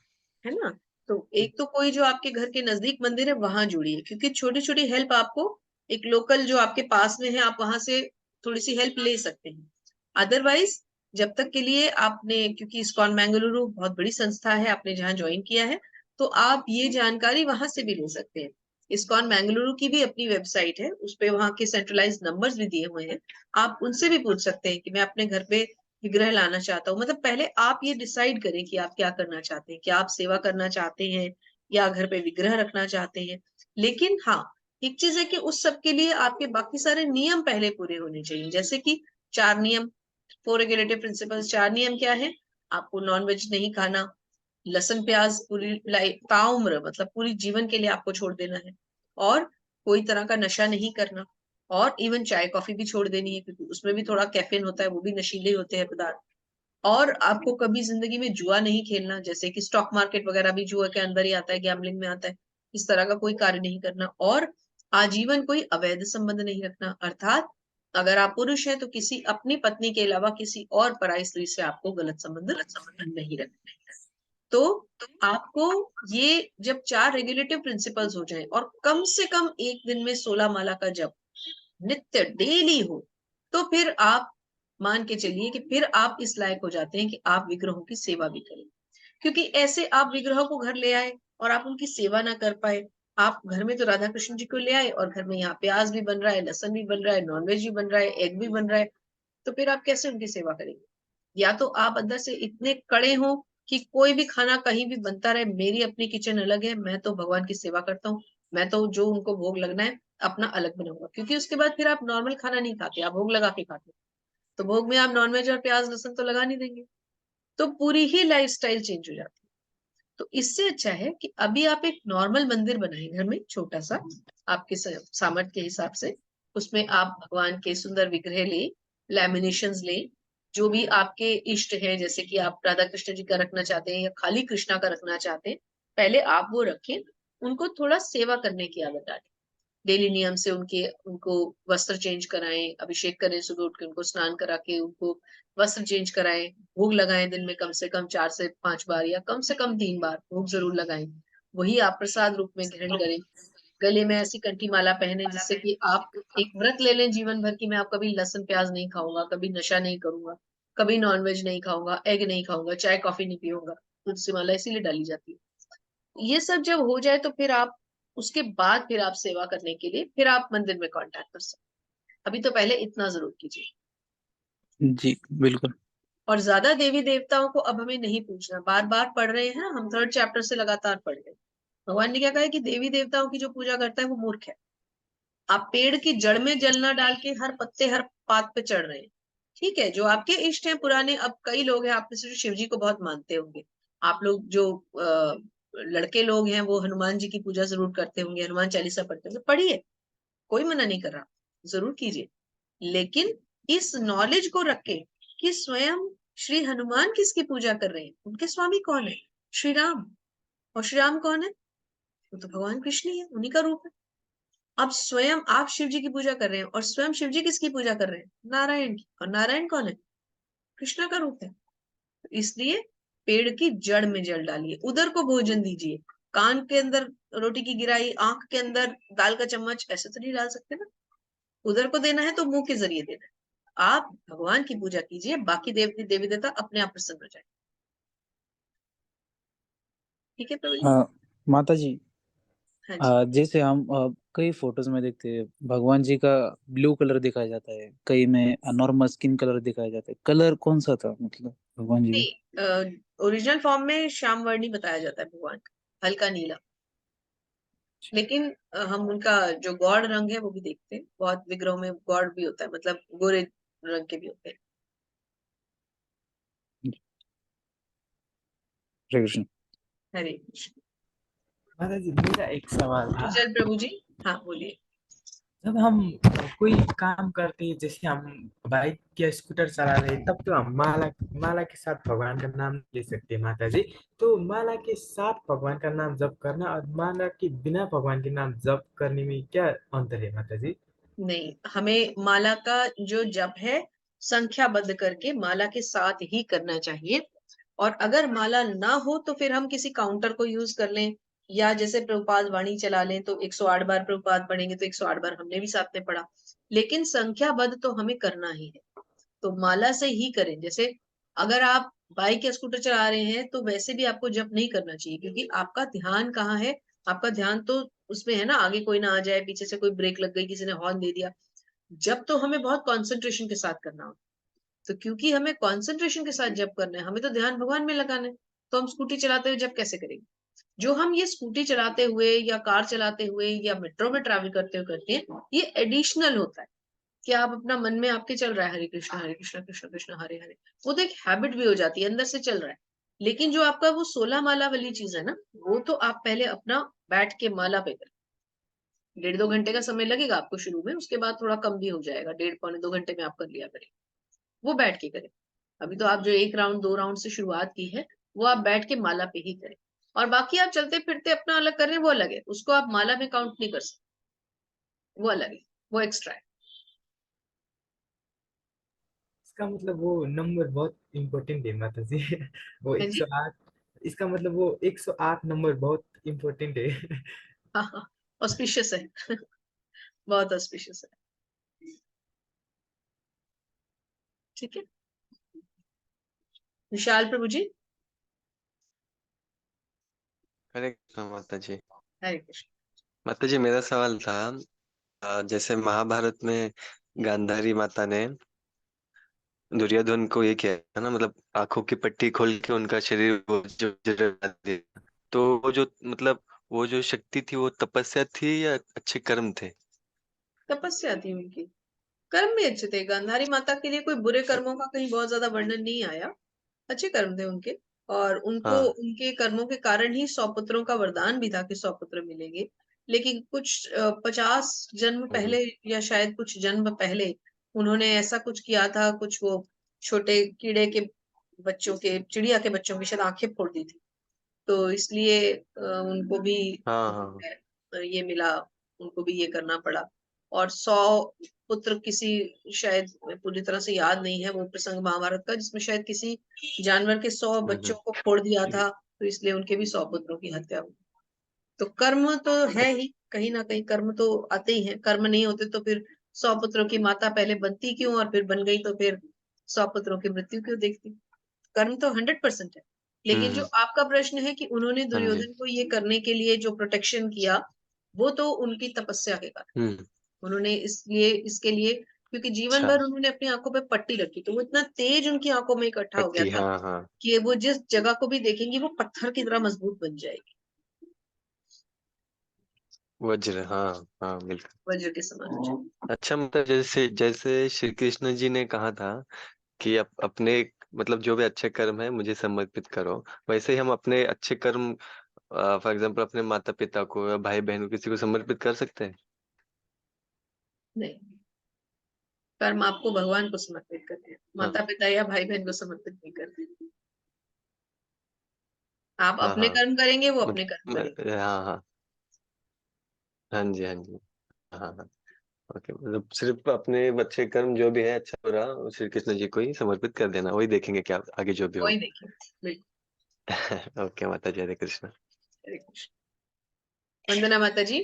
है ना। तो एक तो कोई जो आपके घर के नजदीक मंदिर है वहां जुड़िए, क्योंकि छोटी छोटी हेल्प आपको, एक लोकल जो आपके पास में है, आप वहां से थोड़ी सी हेल्प ले सकते हैं। अदरवाइज जब तक के लिए आपने, क्योंकि इस्कॉन बेंगलुरु बहुत बड़ी संस्था है, आपने जहाँ ज्वाइन किया है, तो आप ये जानकारी वहां से भी ले सकते हैं। इस्कॉन बेंगलुरु की भी अपनी वेबसाइट है, उस पे वहाँ के सेंट्रलाइज नंबर्स भी दिए हुए हैं। आप उनसे भी पूछ सकते हैं कि मैं अपने घर पे विग्रह लाना चाहता हूँ। मतलब पहले आप ये डिसाइड करें कि आप क्या करना चाहते हैं, क्या आप सेवा करना चाहते हैं या घर पे विग्रह रखना चाहते हैं। लेकिन हाँ, एक चीज है कि उस सब के लिए आपके बाकी सारे नियम पहले पूरे होने चाहिए। जैसे कि 4 नियम, 4 रेगुलेटिव प्रिंसिपल्स। 4 नियम क्या है? आपको नॉनवेज नहीं खाना, लहसुन प्याज पूरी ताउम्र मतलब पूरी जीवन के लिए आपको छोड़ देना है, और कोई तरह का नशा नहीं करना, और इवन चाय कॉफी भी छोड़ देनी है क्योंकि उसमें भी थोड़ा कैफीन होता है, वो भी नशीले होते हैं पदार्थ। और आपको कभी जिंदगी में जुआ नहीं खेलना, जैसे कि स्टॉक मार्केट वगैरह भी जुआ के अंदर ही आता है, गैम्बलिंग में आता है। इस तरह का कोई कार्य नहीं करना, और आजीवन कोई अवैध संबंध नहीं रखना। अर्थात अगर आप पुरुष हैं तो किसी अपनी पत्नी के अलावा किसी और पराई स्त्री से आपको गलत संबंध नहीं रखना। तो आपको ये जब 4 रेगुलेटिव प्रिंसिपल्स हो जाएं और कम से कम एक दिन में 16 माला का जप नित्य डेली हो, तो फिर आप मान के चलिए कि फिर आप इस लायक हो जाते हैं कि आप विग्रहों की सेवा भी करें। क्योंकि ऐसे आप विग्रहों को घर ले आए और आप उनकी सेवा ना कर पाए। आप घर में तो राधा कृष्ण जी को ले आए और घर में यहाँ प्याज भी बन रहा है, लहसुन भी बन रहा है, नॉनवेज भी बन रहा है, एग भी बन रहा है, तो फिर आप कैसे उनकी सेवा करेंगे? या तो आप अंदर से इतने कड़े हो कि कोई भी खाना कहीं भी बनता रहे, मेरी अपनी किचन अलग है, मैं तो भगवान की सेवा करता हूँ, मैं तो जो उनको भोग लगना है अपना अलग बनाऊंगा। क्योंकि उसके बाद फिर आप नॉर्मल खाना नहीं खाते, आप भोग लगा के खाते, तो भोग में आप नॉनवेज और प्याज लहसुन तो लगा नहीं देंगे, तो पूरी ही लाइफस्टाइल चेंज हो जाती है। तो इससे अच्छा है कि अभी आप एक नॉर्मल मंदिर बनाए घर में, छोटा सा, आपके सामर्थ्य के हिसाब से। उसमें आप भगवान के सुंदर विग्रह ले, लैमिनेशंस ले, जो भी आपके इष्ट है, जैसे कि आप राधा कृष्ण जी का रखना चाहते हैं या खाली कृष्णा का रखना चाहते हैं, पहले आप वो रखें। उनको थोड़ा सेवा करने की आदत डालें, डेली नियम से उनको वस्त्र चेंज कराएं, अभिषेक करें, सुबह उठ के उनको स्नान करा के उनको वस्त्र चेंज कराएं, भोग लगाएं, दिन में कम से कम 4 से 5 बार या कम से कम 3 बार भोग जरूर लगाएं। वही आप प्रसाद रूप में ग्रहण करें। गले में ऐसी कंठी माला पहने जिससे कि आप एक व्रत ले लें जीवन भर की, मैं आप कभी लहसुन प्याज नहीं खाऊंगा, कभी नशा नहीं करूंगा, कभी नॉनवेज नहीं खाऊंगा, एग नहीं खाऊंगा, चाय कॉफी नहीं पीऊंगा। तुलसी माला इसीलिए डाली जाती है। ये सब जब हो जाए तो फिर आप उसके बाद फिर आप सेवा करने के लिए फिर आप मंदिर में कांटेक्ट कर सकते हैं। अभी तो पहले इतना जरूर कीजिए। जी बिल्कुल। और ज्यादा देवी देवताओं को अब हमें नहीं पूछना, बार बार पढ़ रहे हैं हम, 3rd चैप्टर से लगातार पढ़ रहे हैं। भगवान ने क्या कहा है कि देवी देवताओं की जो पूजा करता है वो मूर्ख है। आप पेड़ की जड़ में जल ना डाल के हर पत्ते हर पात पे चढ़ रहे हैं। ठीक है, जो आपके इष्ट हैं पुराने, अब कई लोग हैं आप में से जो शिव जी को बहुत मानते होंगे, आप लोग जो लड़के लोग हैं वो हनुमान जी की पूजा जरूर करते होंगे, हनुमान चालीसा पढ़ते होंगे, पढ़िए, कोई मना नहीं कर रहा, जरूर कीजिए। लेकिन इस नॉलेज को रख के कि स्वयं श्री हनुमान किसकी पूजा कर रहे हैं, उनके स्वामी कौन है? श्री राम। और श्री राम कौन है? वो तो भगवान कृष्ण ही है, उन्हीं का रूप है। अब स्वयं आप शिव जी की पूजा कर रहे हैं, और स्वयं शिव जी किसकी पूजा कर रहे हैं? नारायण की। और नारायण कौन है? कृष्णा का रूप है। इसलिए पेड़ की जड़ में जल डालिए, उदर को भोजन दीजिए। कान के अंदर रोटी की गिराई, आंख के अंदर दाल का चम्मच, ऐसे तो नहीं डाल सकते ना। उदर को देना है तो मुंह के जरिए देना है। आप भगवान की पूजा कीजिए, बाकी देवी देवता अपने आप प्रसन्न हो जाए। ठीक है प्रभु जी? माता जी, हाँ जी। जैसे हम कई फोटोज में देखते हैं भगवान जी का ब्लू कलर दिखाया जाता है, कई में नॉर्मल स्किन कलर दिखाया जाता है। कलर कौन सा था मतलब भगवान जी का? नहीं, ओरिजिनल फॉर्म में श्याम वर्णी बताया जाता है भगवान का, हल्का नीला। लेकिन हम उनका जो गौड़ रंग है वो भी देखते हैं, बहुत विग्रहों में गौड़ भी होता है, मतलब गोरे रंग के भी होते हैं। हरे कृष्ण। हरे कृष्ण। माता जी मेरा एक सवाल था। चल प्रभु जी, हाँ बोलिए। जब हम कोई काम करते हैं, जैसे हम बाइक या स्कूटर चला रहे हैं, तब तो हम माला माला के साथ भगवान का नाम ले सकते हैं माता जी। तो माला के साथ भगवान का नाम जप करना और माला के बिना भगवान के नाम जप करने में क्या अंतर है माता जी? नहीं, हमें माला का जो जप है संख्याबद्ध करके माला के साथ ही करना चाहिए। और अगर माला ना हो तो फिर हम किसी काउंटर को यूज कर लें, या जैसे प्रभुपाद वाणी चला लें तो 108 बार प्रभुपाद पढ़ेंगे तो 108 बार हमने भी साथ में पढ़ा। लेकिन संख्याबद्ध तो हमें करना ही है, तो माला से ही करें। जैसे अगर आप बाइक या स्कूटर चला रहे हैं तो वैसे भी आपको जप नहीं करना चाहिए, क्योंकि आपका ध्यान कहाँ है? आपका ध्यान तो उसमें है ना, आगे कोई ना आ जाए, पीछे से कोई ब्रेक लग गई, किसी ने हॉर्न दे दिया। जब तो हमें बहुत कंसंट्रेशन के साथ करना हो, तो क्योंकि हमें कंसंट्रेशन के साथ जब करना है, हमें तो ध्यान भगवान में लगाना है, तो हम स्कूटी चलाते हुए जब कैसे करेंगे? जो हम ये स्कूटी चलाते हुए या कार चलाते हुए या मेट्रो में ट्रैवल करते हुए करते हैं, ये एडिशनल होता है कि आप अपना मन में आपके चल रहा है हरे कृष्णा कृष्ण कृष्ण हरे हरे, वो तो एक हैबिट भी हो जाती है, अंदर से चल रहा है। लेकिन जो आपका वो 16 माला वाली चीज है ना, वो तो आप पहले अपना बैठ के माला पे करें। 1.5-2 घंटे का समय लगेगा आपको शुरू में, उसके बाद थोड़ा कम भी हो जाएगा, 1.5-पौने 2 घंटे में आप कर लिया करें। वो बैठ के करें। अभी तो आप जो 1 राउंड 2 राउंड से शुरुआत की है, वो आप बैठ के माला पे ही करें। और बाकी आप चलते फिरते अपना अलग कर रहे हैं, वो अलग है, उसको आप माला में काउंट नहीं कर सकते, वो अलग है, वो एक्स्ट्रा है। इसका मतलब वो नंबर बहुत इम्पोर्टेंट है माता जी। वो है जी। 108, इसका मतलब वो 108 नंबर बहुत इम्पोर्टेंट है। हाँ हाँ, ऑस्पिशियस है। बहुत ऑस्पिशियस है। ठीक है, विशाल प्रभु जी। हरे कृष्ण माता जी। हरे कृष्ण। माता जी, मेरा सवाल था, जैसे महाभारत में गांधारी माता ने दुर्योधन को ये किया था ना, मतलब आंखों की पट्टी खोल के उनका शरीर वो जो बना दिया, तो वो जो मतलब वो जो शक्ति थी, वो तपस्या थी या अच्छे कर्म थे? तपस्या थी उनकी, कर्म भी अच्छे थे। गांधारी माता के लिए कोई बुरे कर्मों का कहीं बहुत ज्यादा वर्णन नहीं आया, अच्छे कर्म थे उनके। और उनको हाँ। उनके कर्मों के कारण ही 100 पुत्रों का वरदान भी था कि 100 पुत्र मिलेंगे। लेकिन कुछ 50 जन्म हम्म। पहले या शायद कुछ जन्म पहले उन्होंने ऐसा कुछ किया था, कुछ वो छोटे कीड़े के बच्चों के, चिड़िया के बच्चों की शायद आंखें फोड़ दी थी, तो इसलिए उनको भी हाँ हाँ। ये मिला, उनको भी ये करना पड़ा। और 100 पुत्र किसी, शायद पूरी तरह से याद नहीं है वो प्रसंग महाभारत का, जिसमें शायद किसी जानवर के 100 बच्चों को फोड़ दिया था, तो इसलिए उनके भी 100 पुत्रों की हत्या हुई। तो कर्म तो है ही, कहीं ना कहीं कर्म तो आते ही हैं। कर्म नहीं होते तो फिर 100 पुत्रों की माता पहले बनती क्यों, और फिर बन गई तो फिर 100 पुत्रों की मृत्यु क्यों देखती। कर्म तो 100% है। लेकिन जो हम्म। आपका प्रश्न है कि उन्होंने हाँ जी। दुर्योधन को ये करने के लिए जो प्रोटेक्शन किया, वो तो उनकी तपस्या के कारण हम्म। उन्होंने इसलिए इसके लिए, क्योंकि जीवन अच्छा। भर उन्होंने अपनी आंखों पे पट्टी रखी, तो वो इतना तेज उनकी आंखों में इकट्ठा हो गया पट्टी, था हाँ हाँ। कि वो जिस जगह को भी देखेंगी वो पत्थर की तरह मजबूत बन जाएगी, वज्र, हाँ हाँ बिल्कुल। वज्र के समान हो जाएगी। अच्छा, मतलब जैसे जैसे श्री कृष्ण जी ने कहा था कि अपने मतलब जो भी अच्छे कर्म है मुझे समर्पित करो, वैसे ही हम अपने अच्छे कर्म फॉर एग्जाम्पल अपने माता पिता को या भाई बहन को किसी को समर्पित कर सकते हैं? नहीं, कर्म आपको भगवान को समर्पित करते हैं, हाँ माता पिता या भाई बहन को समर्पित नहीं करते। आप हाँ अपने हाँ। कर्म करेंगे, वो अपने कर्म करेंगे। हाँ हाँ। हाँ जी हाँ जी। हाँ हाँ। ओके, मतलब सिर्फ अपने अच्छे कर्म जो भी है अच्छा बुरा वो श्री कृष्ण जी को ही समर्पित कर देना, वही देखेंगे क्या आगे जो भी वही हो। देखिए, बिल्कुल। ओके माता जी, हरे कृष्ण। हरे कृष्ण। वंदना माता जी।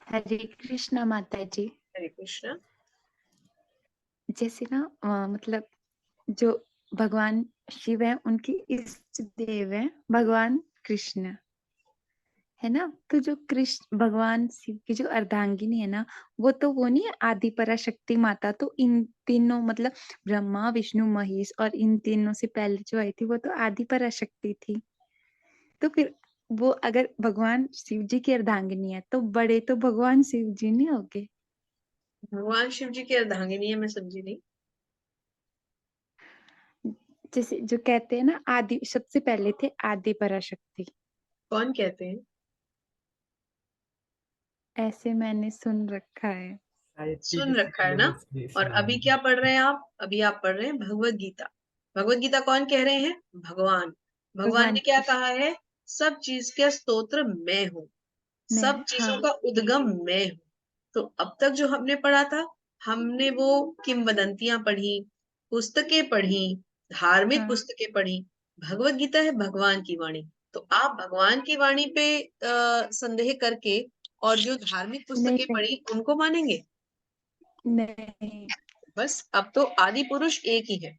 हरे कृष्णा माता जी। हरे कृष्ण। जैसे ना मतलब जो भगवान शिव है उनकी इष्ट देव है भगवान कृष्ण, है ना। तो जो कृष्ण भगवान शिव की जो अर्धांगिनी है ना, वो नहीं है आदि पराशक्ति माता। तो इन तीनों मतलब ब्रह्मा विष्णु महेश और इन तीनों से पहले जो आई थी वो तो आदि पराशक्ति थी। तो फिर वो अगर भगवान शिव जी की अर्धांगिनी है तो बड़े तो भगवान शिव जी नहीं होगे। भगवान शिव जी की अर्धांगिनी है, मैं समझी नहीं। जैसे जो कहते हैं ना आदि, सबसे पहले थे आदि पराशक्ति, कौन कहते हैं? ऐसे मैंने सुन रखा है। शायद सुन टीवी रखा है ना। सीरियल में और सुना अभी है। क्या पढ़ रहे हैं आप? अभी आप पढ़ रहे हैं भगवत गीता। भगवत गीता कौन कह रहे हैं? भगवान। भगवान भगवान ने क्या कृष्ण कहा है? सब चीज के स्तोत्र मैं हूँ, में, सब चीजों हाँ का उद्गम मैं हूँ। तो अब तक जो हमने पढ़ा था, हमने वो किंवदंतियां पढ़ी, पुस्तकें पढ़ी, धार्मिक हाँ पुस्तकें पढ़ी। भगवत गीता है भगवान की वाणी। तो आप भगवान की वाणी पे संदेह करके और जो धार्मिक नहीं पुस्तकें नहीं पढ़ी उनको मानेंगे? नहीं, बस अब तो आदि पुरुष एक ही है,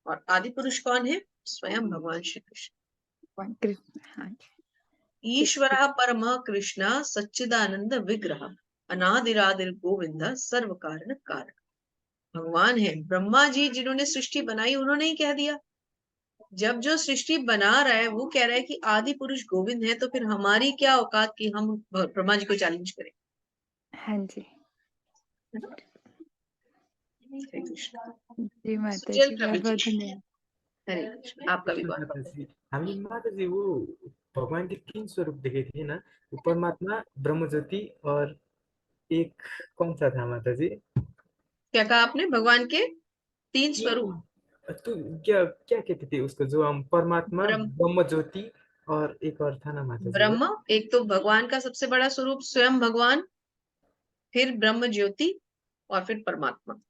और आदि पुरुष कौन है? स्वयं भगवान श्री कृष्ण। भगवान कृष्ण, हाँ ठीक ईश्वर ठीक। परम कृष्ण सच्चिदानंद विग्रह अनादिरादिर गोविंद सर्व कारण कारण। भगवान है ब्रह्मा जी जिन्होंने सृष्टि बनाई, उन्होंने ही कह दिया जब जो सृष्टि बना रहा है वो कह रहा है कि आदि पुरुष गोविंद है, तो फिर हमारी क्या औकात कि हम ब्रह्मा जी को चैलेंज करें। हाँ जी। है ना? हरे कृष्ण। जी माता सुजल जी, प्रभु बहुत बहुत जी, धन्यवाद। हरे कृष्ण, आपका भी बहुत बहुत माताजी हामीले माताजी वो भगवान के 3 स्वरूप देखे थे ना, वो परमात्मा, ब्रह्म ज्योति और एक कौन सा था माताजी? क्या कहा आपने? भगवान के 3 स्वरूप। तो क्या क्या कहते थे उसको, जो हम परमात्मा, ब्रह्म ब्रह्म ज्योति और एक और था ना माताजी वो? ब्रह्म, एक तो भगवान का सबसे बड़ा स्वरूप स्वयं भगवान, फिर ब्रह्म ज्योति और फिर परमात्मा।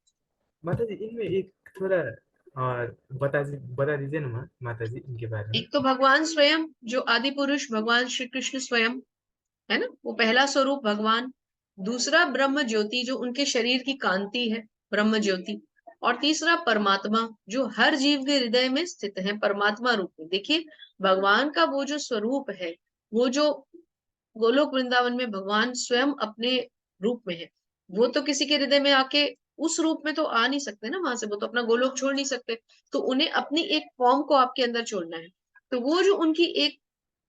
माताजी इनमें एक थोड़ा और बता दीजिए ना माताजी इनके बारे में। एक तो भगवान स्वयं जो आदि पुरुष भगवान श्री कृष्ण स्वयं है ना, वो पहला स्वरूप भगवान। दूसरा ब्रह्म ज्योति जो उनके शरीर की कांति है, ब्रह्म ज्योति। और तीसरा परमात्मा जो हर जीव के हृदय में स्थित है परमात्मा रूप में। देखिए भगवान का वो जो स्वरूप है, वो जो गोलोक वृंदावन में भगवान स्वयं अपने रूप में है, वो तो किसी के हृदय में आके उस रूप में तो आ नहीं सकते ना, वहां से वो तो अपना गोलोक छोड़ नहीं सकते। तो उन्हें अपनी एक फॉर्म को आपके अंदर छोड़ना है। तो वो जो उनकी एक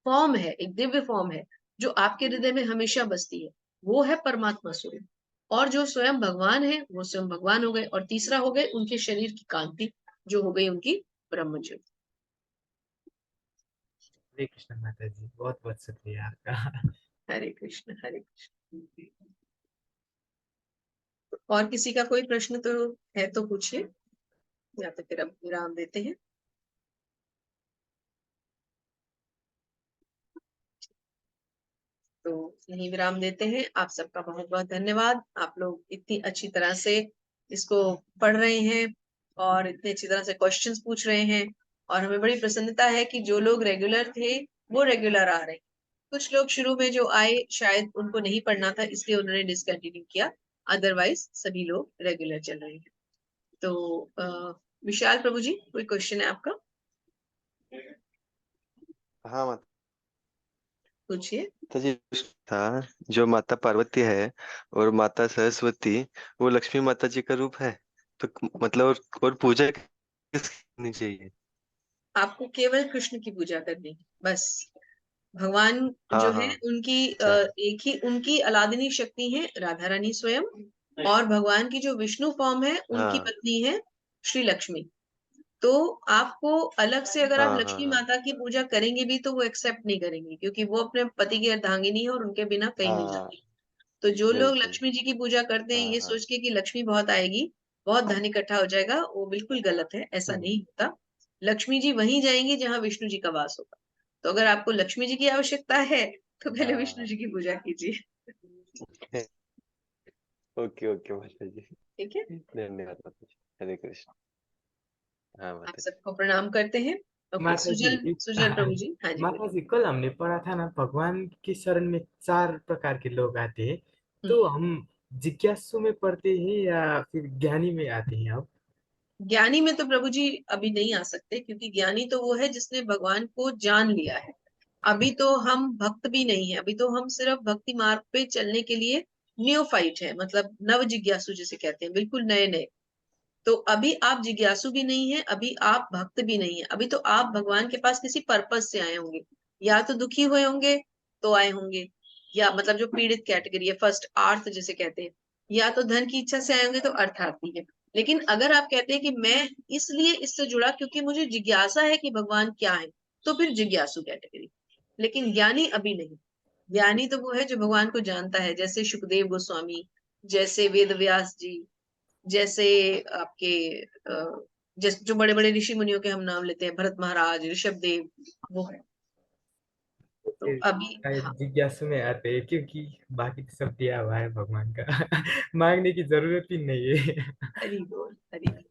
फॉर्म है, एक दिव्य फॉर्म है जो आपके हृदय में हमेशा बसती है, वो है परमात्मा स्वरूप। और जो स्वयं भगवान है वो स्वयं भगवान हो गए, और तीसरा हो गए उनके शरीर की कांति जो हो गई उनकी ब्रह्म ज्योति। हरे कृष्ण माताजी, बहुत बहुत शुक्रिया आपका। हरे कृष्ण हरे कृष्ण। और किसी का कोई प्रश्न तो है तो पूछिए, या तो फिर अब विराम देते हैं। तो यही विराम देते हैं। आप सबका बहुत बहुत धन्यवाद। आप लोग इतनी अच्छी तरह से इसको पढ़ रहे हैं और इतनी अच्छी तरह से क्वेश्चंस पूछ रहे हैं, और हमें बड़ी प्रसन्नता है कि जो लोग रेगुलर थे वो रेगुलर आ रहे हैं। कुछ लोग शुरू में जो आए शायद उनको नहीं पढ़ना था इसलिए उन्होंने डिसकंटिन्यू किया, अदरवाइज सभी लोग रेगुलर चल रहे हैं। तो विशाल प्रभु जी, कोई क्वेश्चन है आपका? हाँ माता पूछिए। जी, था जो माता पार्वती है और माता सरस्वती, वो लक्ष्मी माता जी का रूप है। तो मतलब और पूजा किसकी करनी चाहिए? आपको केवल कृष्ण की पूजा करनी है बस। भगवान जो हाँ है हाँ। उनकी अच्छा। एक ही उनकी अलादिनी शक्ति है राधा रानी स्वयं, और भगवान की जो विष्णु फॉर्म है उनकी हाँ पत्नी है श्री लक्ष्मी। तो आपको अलग से अगर आप हाँ हाँ लक्ष्मी हाँ माता की पूजा करेंगे भी तो वो एक्सेप्ट नहीं करेंगी, क्योंकि वो अपने पति की अर्धांगिनी है और उनके बिना कहीं नहीं हाँ। जाती। तो जो लोग बिल्कुल। लक्ष्मी जी की पूजा करते हैं हाँ ये हाँ। सोच के कि लक्ष्मी बहुत आएगी, बहुत धन इकट्ठा हो जाएगा, वो बिल्कुल गलत है, ऐसा हम्म, नहीं होता। लक्ष्मी जी वहीं जाएंगी जहां विष्णु जी का वास होगा। तो अगर आपको लक्ष्मी जी की आवश्यकता है तो पहले विष्णु हाँ। जी की पूजा कीजिए। ओके ओके माता जी। ठीक है। धन्यवाद माता जी। हरे कृष्ण। हाँ आप माता जी। सबको प्रणाम करते हैं। ओके, माता जी सुजल सुजल प्रभु जी, हाँ जी माता बोलिए। जी, कल हमने पढ़ा था ना, भगवान के शरण में 4 प्रकार के लोग आते हैं। तो हम्म। हम जिज्ञासु में पढ़ते हैं या फिर ज्ञानी में आते हैं अब? ज्ञानी में तो प्रभु जी अभी नहीं आ सकते, क्योंकि ज्ञानी तो वो है जिसने भगवान को जान लिया है। अभी तो हम भक्त भी नहीं है, अभी तो हम सिर्फ भक्ति मार्ग पे चलने के लिए न्योफाइट है, मतलब नव जिज्ञासु जिसे कहते हैं, बिल्कुल नए नए। तो अभी आप जिज्ञासु भी नहीं है, अभी आप भक्त भी नहीं है, अभी तो आप भगवान के पास किसी पर्पस से आए होंगे। या तो दुखी हुए होंगे तो आए होंगे, या मतलब जो पीड़ित कैटेगरी है, फर्स्ट आर्थ जिसे कहते हैं, या तो धन की इच्छा से आए होंगे तो अर्थार्थी है। लेकिन अगर आप कहते हैं कि मैं इसलिए इससे जुड़ा क्योंकि मुझे जिज्ञासा है कि भगवान क्या है, तो फिर जिज्ञासु कैटेगरी। लेकिन ज्ञानी अभी नहीं। ज्ञानी तो वो है जो भगवान को जानता है, जैसे सुखदेव गोस्वामी, जैसे वेद व्यास जी, जैसे आपके जैसे जो बड़े बड़े ऋषि मुनियों के हम नाम लेते हैं, भरत महाराज, ऋषभ देव, वो है। तो फिर अभी शायद हाँ। जिज्ञासु में आते हैं, क्योंकि बाकी तो सब दिया हुआ है भगवान का। मांगने की जरूरत ही नहीं है। हरि बोल हरि बोल।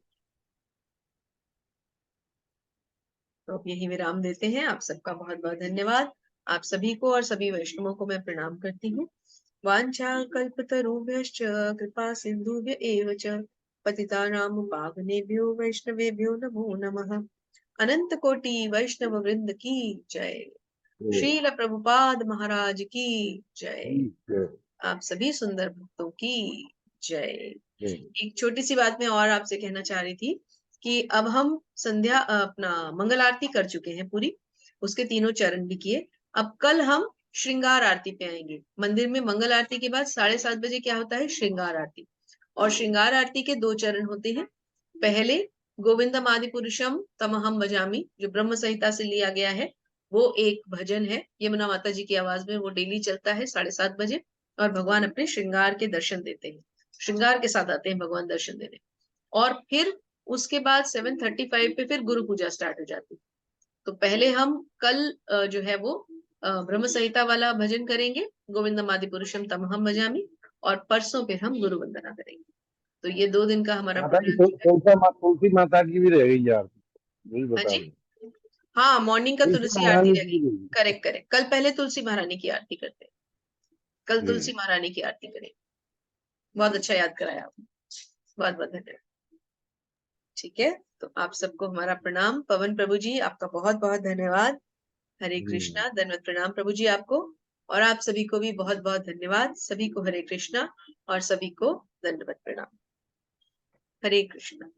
तो अब यही विराम देते हैं। आप सबका बहुत बहुत धन्यवाद। आप सभी को और सभी वैष्णवों को मैं प्रणाम करती हूँ। वाञ्छा कल्पतरुभ्यश्च कृपा सिन्धुभ्य एव च पतितानां पावनेभ्यो वैष्णवेभ्यो नमो नमः। अनंत कोटि वैष्णव वृंद की जय। श्रील प्रभुपाद महाराज की जय। आप सभी सुंदर भक्तों की जय। एक छोटी सी बात मैं और आपसे कहना चाह रही थी कि अब हम संध्या अपना मंगल आरती कर चुके हैं पूरी, उसके तीनों चरण भी किए। अब कल हम श्रृंगार आरती पे आएंगे। मंदिर में मंगल आरती के बाद 7:30 बजे क्या होता है? श्रृंगार आरती। और श्रृंगार आरती के 2 चरण होते हैं। पहले गोविंदम आदि पुरुषम तमहम भजामि, जो ब्रह्म संहिता से लिया गया है, वो एक भजन है, यमुना माता जी की आवाज में, वो डेली चलता है 7:30 बजे। और भगवान अपने श्रृंगार के दर्शन देते हैं, श्रृंगार के साथ आते हैं भगवान दर्शन देने। और फिर उसके बाद 7:35 पे फिर गुरु पूजा स्टार्ट हो जाती है। तो पहले हम कल जो है वो ब्रह्म संहिता वाला भजन करेंगे, गोविंदम आदि पुरुषम तमहम भजामि, और परसों फिर हम गुरु वंदना करेंगे। तो ये 2 दिन का हमारा माता जी प्रोग्राम है। तुलसी माता की भी रहेगी यार, यही हाँ बता जी, रहे। हाँ, मॉर्निंग का तुलसी तुलसी आरती महारानी की रहेगी। भी रहेगी। करेक्ट करेक्ट, कल पहले तुलसी महारानी की आरती करते हैं, कल तुलसी महारानी की आरती करेंगे। बहुत अच्छा याद कराया आपने, बहुत बहुत धन्यवाद। ठीक है, तो आप सबको हमारा प्रणाम। पवन प्रभु जी, आपका बहुत बहुत धन्यवाद। हरे कृष्णा, धन्यवाद, प्रणाम प्रभु जी आपको। और आप सभी को भी बहुत बहुत धन्यवाद। सभी को हरे कृष्णा और सभी को दंडवत प्रणाम। हरे कृष्णा।